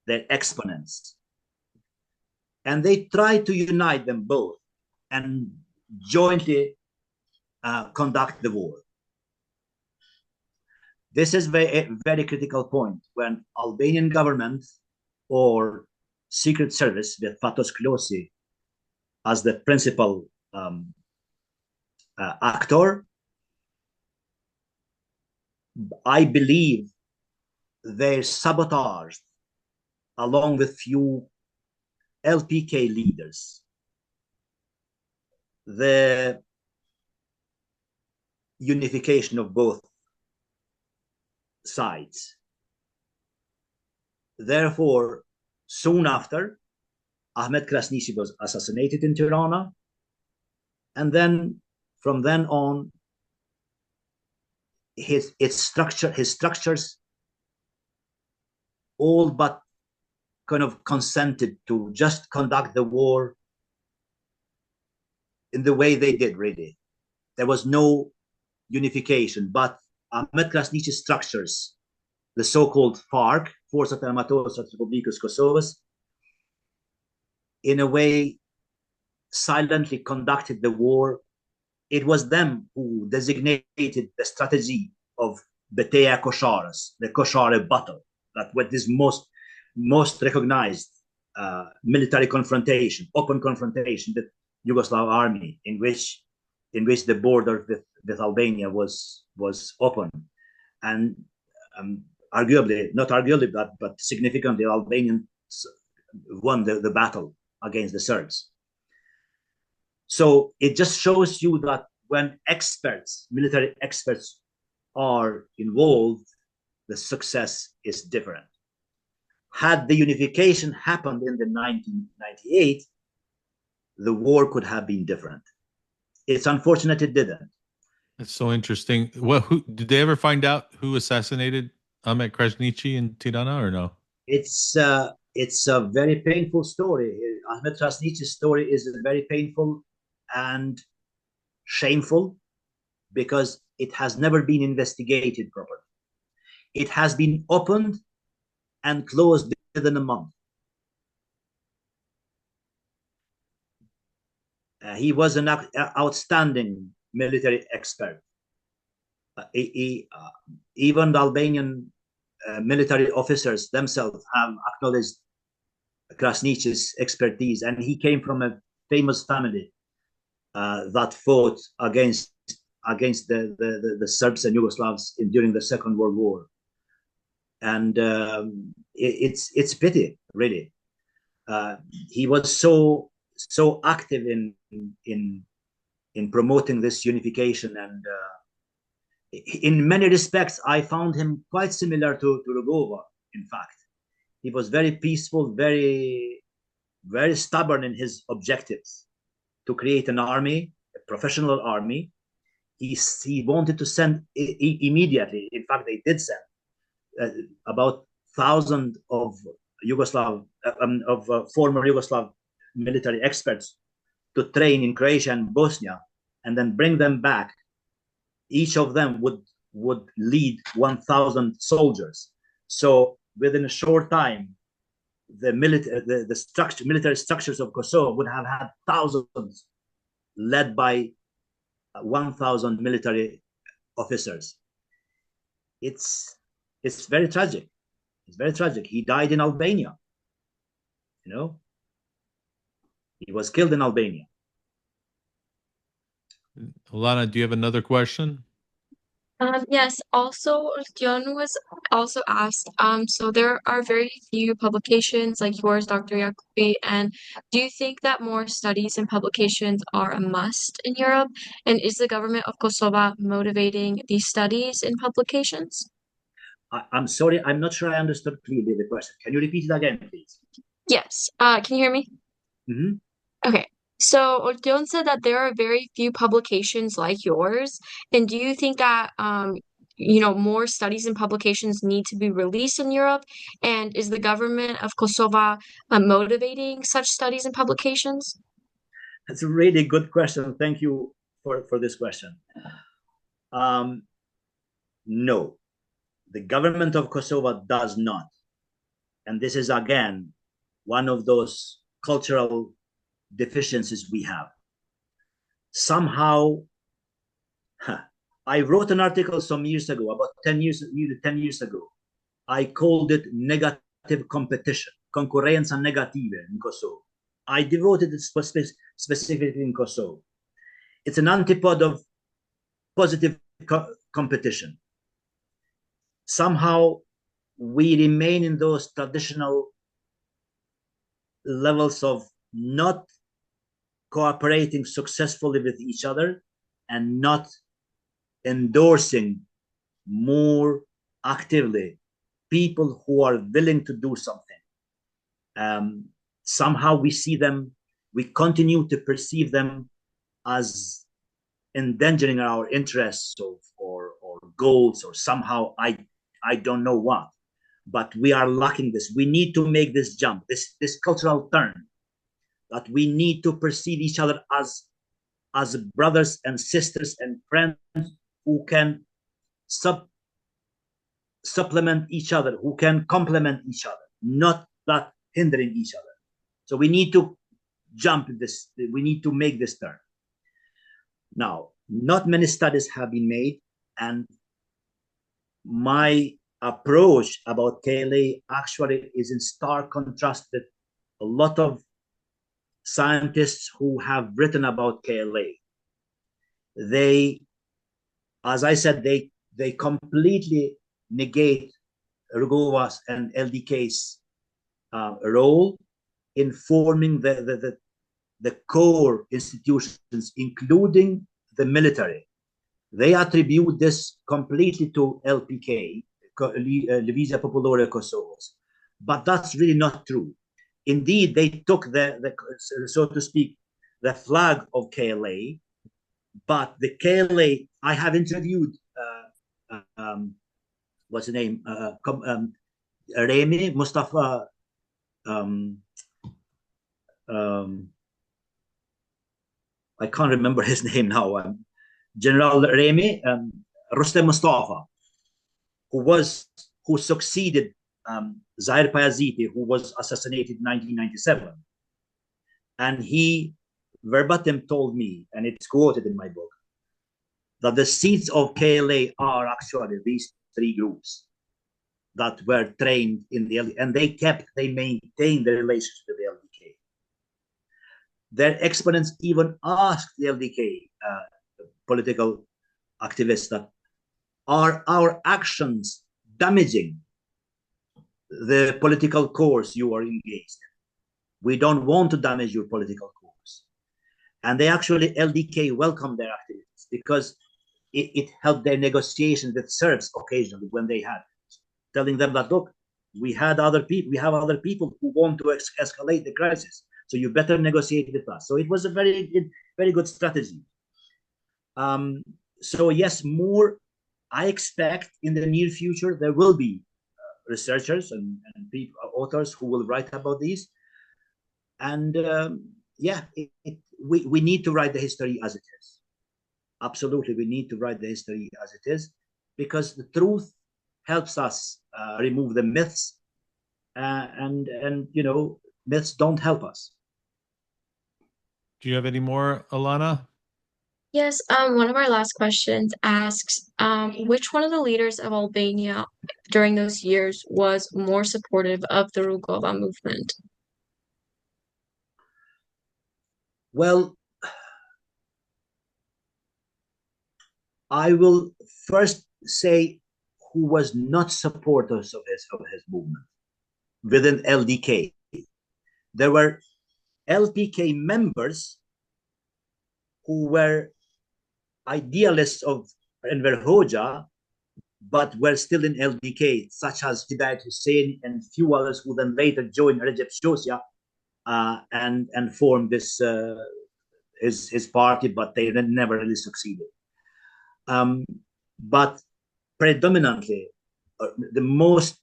their exponents. And they tried to unite them both and jointly conduct the war. This is a very critical point when Albanian government or secret service with Fatos Klosi as the principal actor. I believe they sabotaged, along with few LPK leaders, the unification of both sides. Therefore, soon after, Ahmet Krasniqi was assassinated in Tirana, and then from then on, his structures all but kind of consented to just conduct the war in the way they did, really. There was no unification, but Ahmet Krasniqi's structures, the so-called FARC, Forțat Armatores Republicus Kosovas, in a way silently conducted the war. It was them who designated the strategy of Betea Kosharas, the Koshare battle, that what is most recognized military confrontation, open confrontation with Yugoslav army, in which the border with Albania was open, and not arguably, but significantly, Albanians won the battle against the Serbs. So it just shows you that when experts, military experts, are involved, the success is different. Had the unification happened in the 1998, the war could have been different. It's unfortunate it didn't. That's so interesting. Who did they ever find out who assassinated Ahmet Krasniqi in Tirana or no? It's a very painful story. Ahmet Krasniqi's story is very painful and shameful because it has never been investigated properly. It has been opened and closed within a month. He was an outstanding military expert. Even the Albanian military officers themselves have acknowledged Krasniqi's expertise, and he came from a famous family that fought against the Serbs and Yugoslavs during the Second World War. And it's pity, really. He was so active in promoting this unification, and in many respects, I found him quite similar to Rugova. In fact, he was very peaceful, very stubborn in his objectives to create an army, a professional army. He wanted to send immediately. In fact, they did send about 1,000 of former Yugoslav military experts to train in Croatia and Bosnia, and then bring them back. Each of them would lead 1,000 soldiers. So within a short time, the military structures of Kosovo would have had thousands, led by 1,000 military officers. It's very tragic. It's very tragic. He died in Albania. You know, he was killed in Albania. Alana, do you have another question? Yes, also John was also asked, so there are very few publications like yours, Dr. Jakupi, and do you think that more studies and publications are a must in Europe? And is the government of Kosovo motivating these studies and publications? I'm sorry, I'm not sure I understood clearly the question. Can you repeat it again, please? Yes. Can you hear me? Mm-hmm. Okay. So Ortion said that there are very few publications like yours. And do you think that more studies and publications need to be released in Europe? And is the government of Kosovo motivating such studies and publications? That's a really good question. Thank you for this question. No, the government of Kosovo does not. And this is, again, one of those cultural deficiencies we have. Somehow, I wrote an article some years ago, about 10 years ago. I called it negative competition, concorrenza negativa in Kosovo. I devoted it specifically in Kosovo. It's an antipode of positive competition. Somehow, we remain in those traditional levels of not cooperating successfully with each other and not endorsing more actively people who are willing to do something. Somehow we continue to perceive them as endangering our interests or goals, or somehow I don't know what, but we are lacking this. We need to make this jump, this cultural turn, that we need to perceive each other as brothers and sisters and friends who can supplement each other, who can complement each other, not that hindering each other. So we need to jump this. We need to make this turn. Now, not many studies have been made, and my approach about KLA actually is in stark contrast with a lot of scientists who have written about KLA. They, as I said, they completely negate Rugova's and LDK's role in forming the the core institutions, including the military. They attribute this completely to LPK, Levizia Popolare Kosovos. But that's really not true. Indeed, they took so to speak, the flag of KLA, but the KLA, I have interviewed, what's the name? Remy Mustafa, I can't remember his name now. General Remy, Rustem Mustafa, who succeeded Zahir Payaziti, who was assassinated in 1997. And he verbatim told me, and it's quoted in my book, that the seats of KLA are actually these three groups that were trained in the LDK, and they maintained the relationship with the LDK. Their exponents even asked the LDK political activists that, are our actions damaging the political course you are engaged in? We don't want to damage your political course. And they actually, LDK welcomed their activities because it helped their negotiations with Serbs occasionally when they had it, telling them that, look, we have other people who want to escalate the crisis, so you better negotiate with us. So it was a very good strategy. So yes, more, I expect in the near future there will be researchers and people, authors who will write about these. And yeah, we need to write the history as it is. Absolutely, we need to write the history as it is, because the truth helps us remove the myths, and myths don't help us. Do you have any more, Alana? Yes, one of our last questions asks, which one of the leaders of Albania during those years was more supportive of the Rugova movement? Well, I will first say who was not supporters of his movement within LDK. There were LPK members who were idealists of Enver Hoxha, but were still in LDK, such as Hidayat Hussein and few others who then later joined Recep Shosya and formed this his party, but they never really succeeded. But predominantly, the most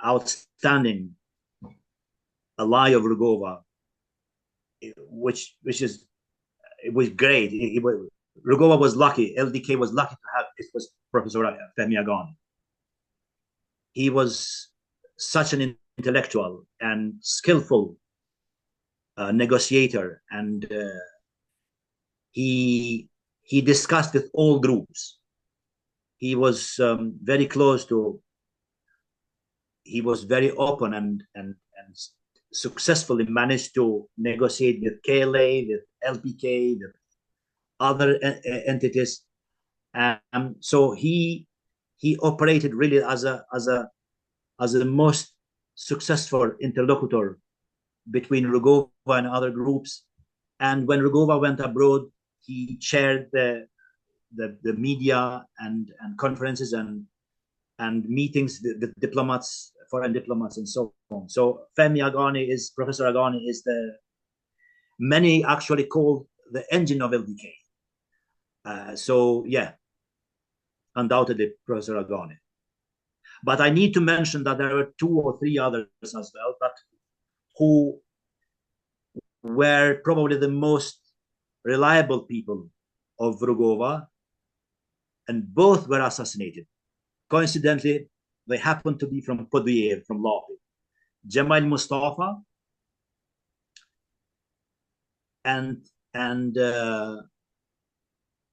outstanding ally of Rugova, which is, it was great. Rugova was lucky. LDK was lucky to have it, was Professor Fehmi Agani. He was such an intellectual and skillful negotiator, and he discussed with all groups. He was very close to. He was very open and successfully managed to negotiate with KLA, with LPK, with other entities. So he operated really as the most successful interlocutor between Rugova and other groups. And when Rugova went abroad, he chaired the media and conferences and meetings with diplomats, foreign diplomats, and so on. So Professor Agani is many actually call the engine of LDK. So yeah, undoubtedly Professor Agani. But I need to mention that there were 2 or 3 others as well who were probably the most reliable people of Rugova, and both were assassinated. Coincidentally, they happened to be from Poduje, from Lapi. Jamal Mustafa and Enver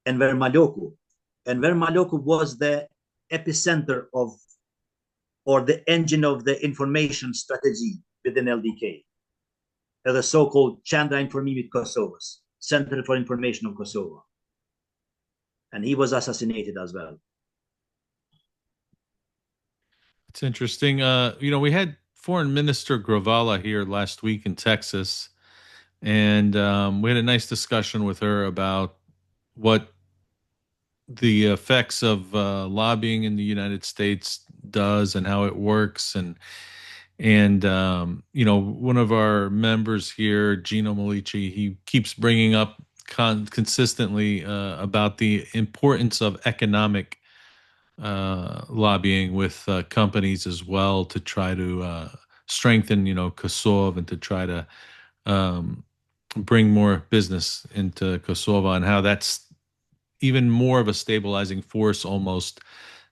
Maloku. Enver Maloku was the epicenter of, or the engine of, the information strategy within LDK, the so-called Chandra Informami Kosovos, Center for Information of Kosovo. And he was assassinated as well. It's interesting. We had Foreign Minister Grovala here last week in Texas, and we had a nice discussion with her about what the effects of lobbying in the United States does and how it works, and one of our members here, Gino Malici, he keeps bringing up consistently about the importance of economic lobbying with companies as well to try to strengthen, Kosovo, and to try to um, bring more business into Kosovo, and how that's even more of a stabilizing force almost,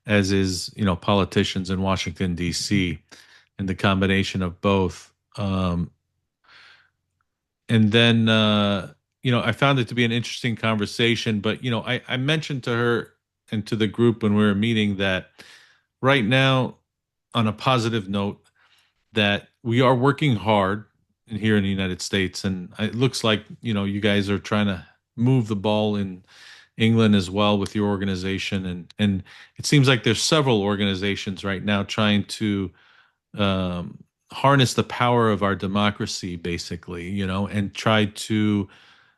as is, politicians in Washington, D.C., and the combination of both. And then, I found it to be an interesting conversation, but, I mentioned to her and to the group when we were meeting that right now, on a positive note, that we are working hard here in the United States, and it looks like you guys are trying to move the ball in England as well with your organization, and it seems like there's several organizations right now trying to um, harness the power of our democracy, basically, and try to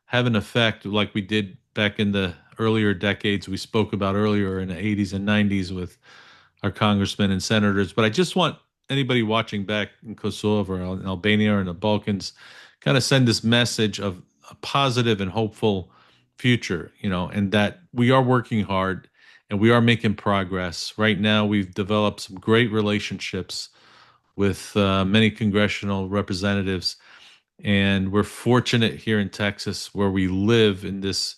have an effect like we did back in the earlier decades we spoke about earlier in the 80s and 90s with our congressmen and senators. But I just want anybody watching back in Kosovo or in Albania or in the Balkans kind of send this message of a positive and hopeful future, and that we are working hard and we are making progress. Right now, we've developed some great relationships with many congressional representatives, and we're fortunate here in Texas, where we live in this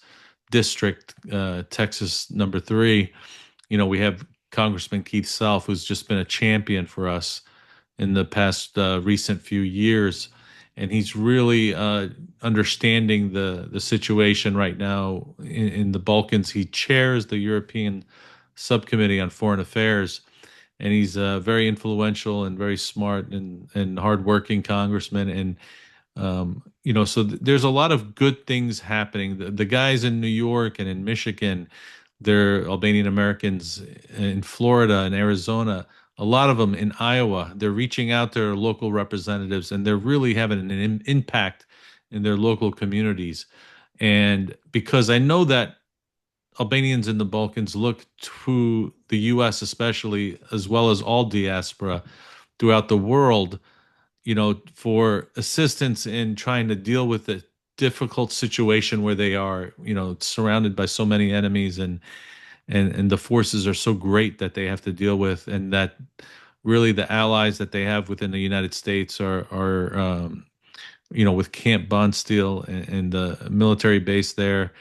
district, Texas number 3. We have Congressman Keith Self, who's just been a champion for us in the past recent few years, and he's really understanding the situation right now in the Balkans. He chairs the European Subcommittee on Foreign Affairs, and he's a very influential and very smart and hardworking congressman. And so there's a lot of good things happening. The guys in New York and in Michigan, they're Albanian-Americans in Florida and Arizona. A lot of them in Iowa, they're reaching out to their local representatives, and they're really having an impact in their local communities. And because I know that Albanians in the Balkans look to the U.S., especially, as well as all diaspora throughout the world, for assistance in trying to deal with the difficult situation where they are, surrounded by so many enemies, and the forces are so great that they have to deal with, and that really the allies that they have within the United States are with Camp Bondsteel and the military base there,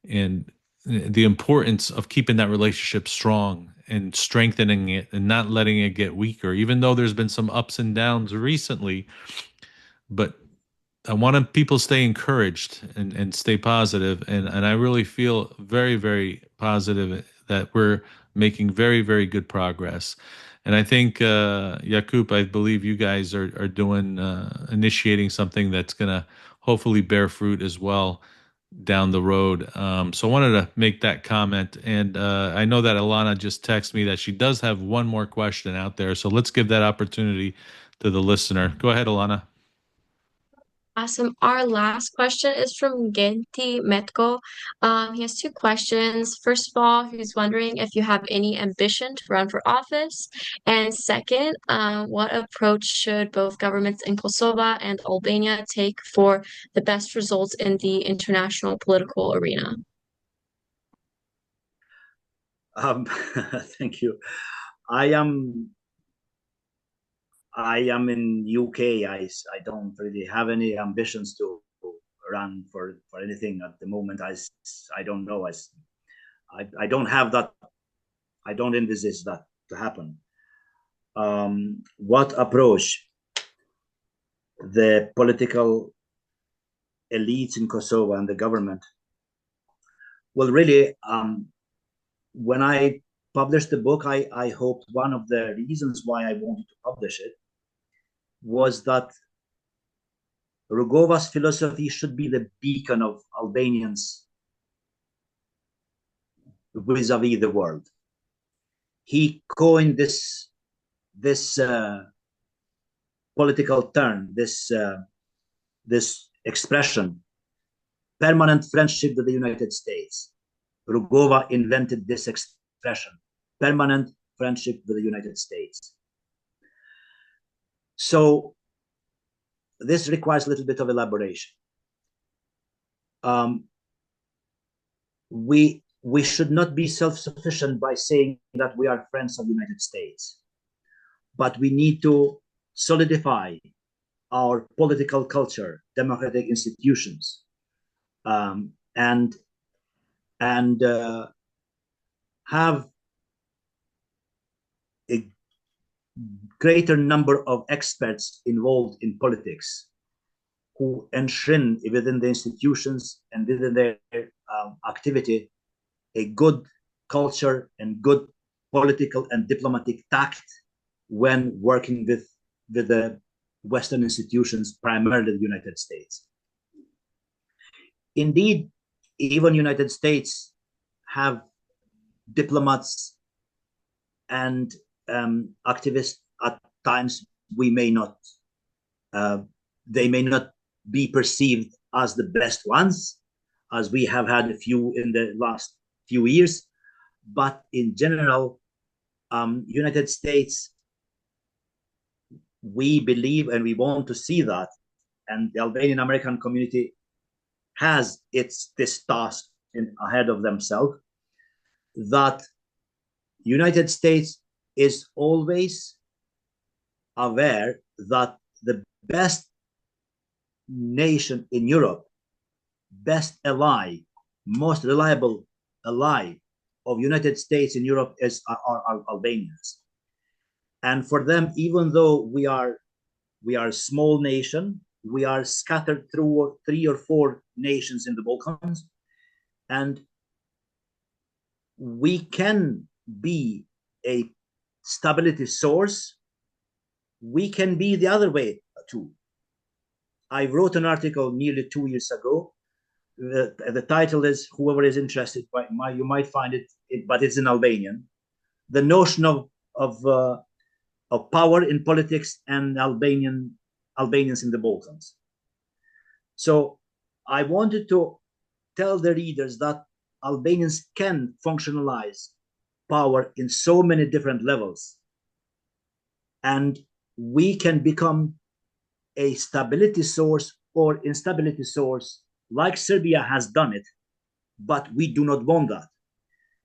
and the importance of keeping that relationship strong and strengthening it and not letting it get weaker, even though there's been some ups and downs recently. But I want people to stay encouraged and stay positive. And I really feel very, very positive that we're making very, very good progress. And I think, Jakup, I believe you guys are doing, initiating something that's going to hopefully bear fruit as well down the road. So I wanted to make that comment. And I know that Alana just texted me that she does have one more question out there. So let's give that opportunity to the listener. Go ahead, Alana. Awesome. Our last question is from Genti Metko. He has two questions. First of all, he's wondering if you have any ambition to run for office. And second, what approach should both governments in Kosovo and Albania take for the best results in the international political arena? Thank you. I am in UK. I don't really have any ambitions to run for anything at the moment. I don't know. I don't have that. I don't envisage that to happen. What approach the political elites in Kosovo and the government? Well, really, when I published the book, I hoped one of the reasons why I wanted to publish it was that Rugova's philosophy should be the beacon of Albanians vis-a-vis the world. He coined this political term, this expression, permanent friendship with the United States. Rugova invented this expression, permanent friendship with the United States. So this requires a little bit of elaboration. We should not be self-sufficient by saying that we are friends of the United States, but we need to solidify our political culture, democratic institutions, and have a greater number of experts involved in politics who enshrine within the institutions and within their activity a good culture and good political and diplomatic tact when working with the Western institutions, primarily the United States. Indeed, even United States have diplomats and activists at times they may not be perceived as the best ones, as we have had a few in the last few years. But in general, United States, we believe and we want to see that, and the Albanian-American community has this task ahead of themselves, that United States is always aware that the best nation in Europe, best ally, most reliable ally of United States in Europe are Albanians. And for them, even though we are a small nation, we are scattered through 3 or 4 nations in the Balkans, and we can be a stability source. We can be the other way too. I wrote an article nearly 2 years ago. The title is, whoever is interested, you might find it, but it's in Albanian. The notion of power in politics and Albanians in the Balkans. So I wanted to tell the readers that Albanians can functionalize power in so many different levels, and we can become a stability source or instability source, like Serbia has done it, but we do not want that.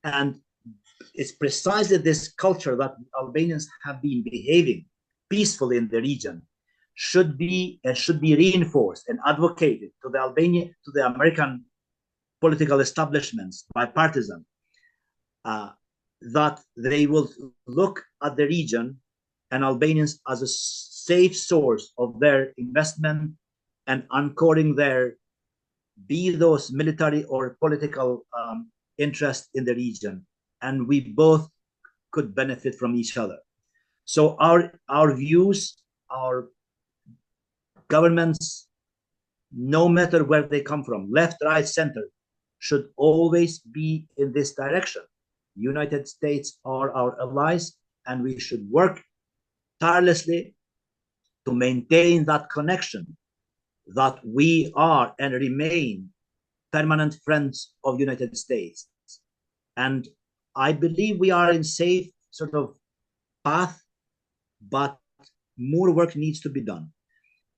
And it's precisely this culture that Albanians have been behaving peacefully in the region should be reinforced and advocated to the American political establishments, bipartisan, that they will look at the region and Albanians as a safe source of their investment and anchoring be those military or political interest in the region. And we both could benefit from each other. So our views, our governments, no matter where they come from, left, right, center, should always be in this direction. United States are our allies, and we should work tirelessly to maintain that connection, that we are and remain permanent friends of United States. And I believe we are in safe sort of path, but more work needs to be done.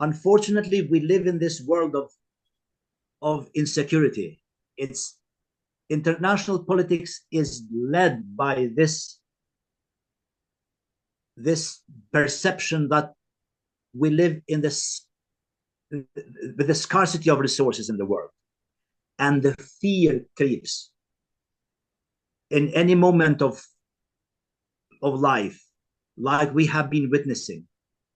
Unfortunately, we live in this world of insecurity. International politics is led by this perception that we live in with the scarcity of resources in the world, and the fear creeps in any moment of life, like we have been witnessing.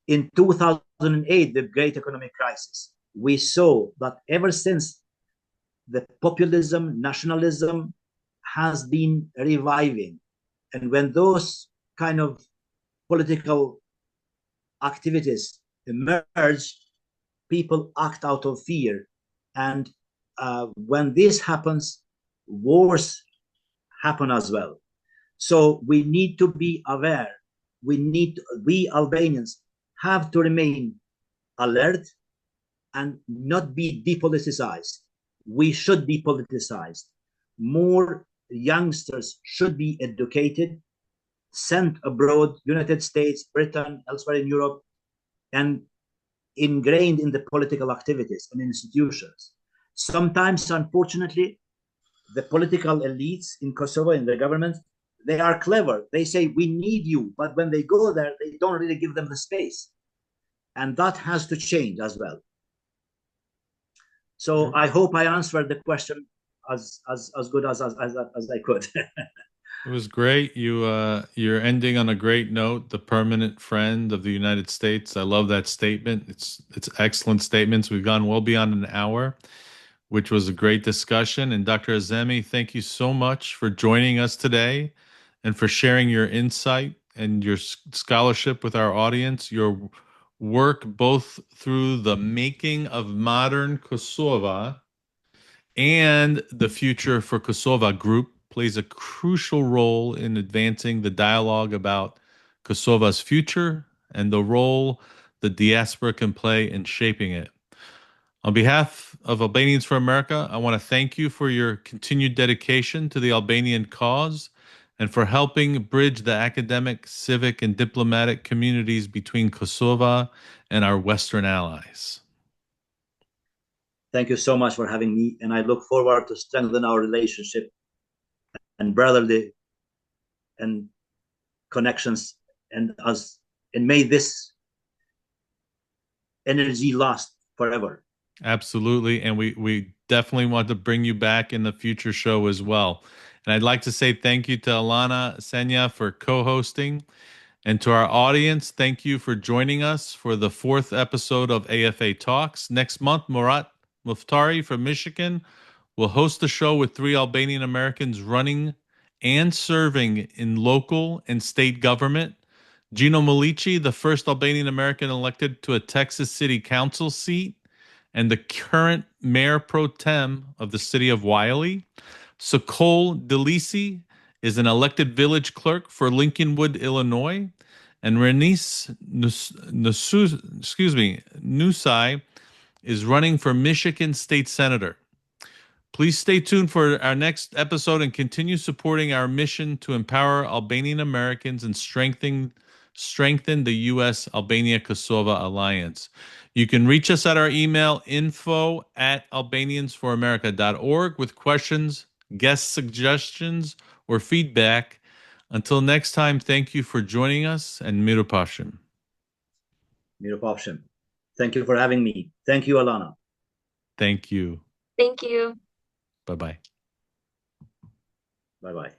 In 2008, the great economic crisis, we saw that ever since, the populism, nationalism has been reviving. And when those kind of political activities emerge, people act out of fear. And when this happens, wars happen as well. So we need to be aware. We Albanians have to remain alert, and not be depoliticized. We should be politicized. More youngsters should be educated, sent abroad, United States, Britain, elsewhere in Europe, and ingrained in the political activities and institutions. Sometimes, unfortunately, the political elites in Kosovo, in the government, they are clever. They say, we need you. But when they go there, they don't really give them the space. And that has to change as well. So I hope I answered the question as good as I could. It was great. You're ending on a great note. The permanent friend of the United States. I love that statement. It's excellent statements. We've gone well beyond an hour, which was a great discussion. And Dr. Azemi, thank you so much for joining us today and for sharing your insight and your scholarship with our audience. Your work both through the Making of Modern Kosovo and the Future for Kosovo group plays a crucial role in advancing the dialogue about Kosovo's future and the role the diaspora can play in shaping it. On behalf of Albanians for America, I want to thank you for your continued dedication to the Albanian cause and for helping bridge the academic, civic, and diplomatic communities between Kosovo and our Western allies. Thank you so much for having me, and I look forward to strengthen our relationship and brotherly and connections, and may this energy last forever. Absolutely, and we definitely want to bring you back in the future show as well. And I'd like to say thank you to Alana Senya for co-hosting. And to our audience, thank you for joining us for the 4th episode of AFA Talks. Next month, Murat Muftari from Michigan will host the show with 3 Albanian Americans running and serving in local and state government. Gino Malici, the first Albanian American elected to a Texas City Council seat and the current mayor pro tem of the city of Wiley. Sokol Delisi is an elected village clerk for Lincolnwood, Illinois. And Renice Nusai is running for Michigan State Senator. Please stay tuned for our next episode and continue supporting our mission to empower Albanian Americans and strengthen the U.S. Albania-Kosovo alliance. You can reach us at our email info@albaniansforamerica.org with questions, guest suggestions, or feedback. Until next time, thank you for joining us, and Miru Pashim. Miru Pashim. Thank you for having me. Thank you, Alana. Thank you. Thank you. Bye-bye. Bye-bye.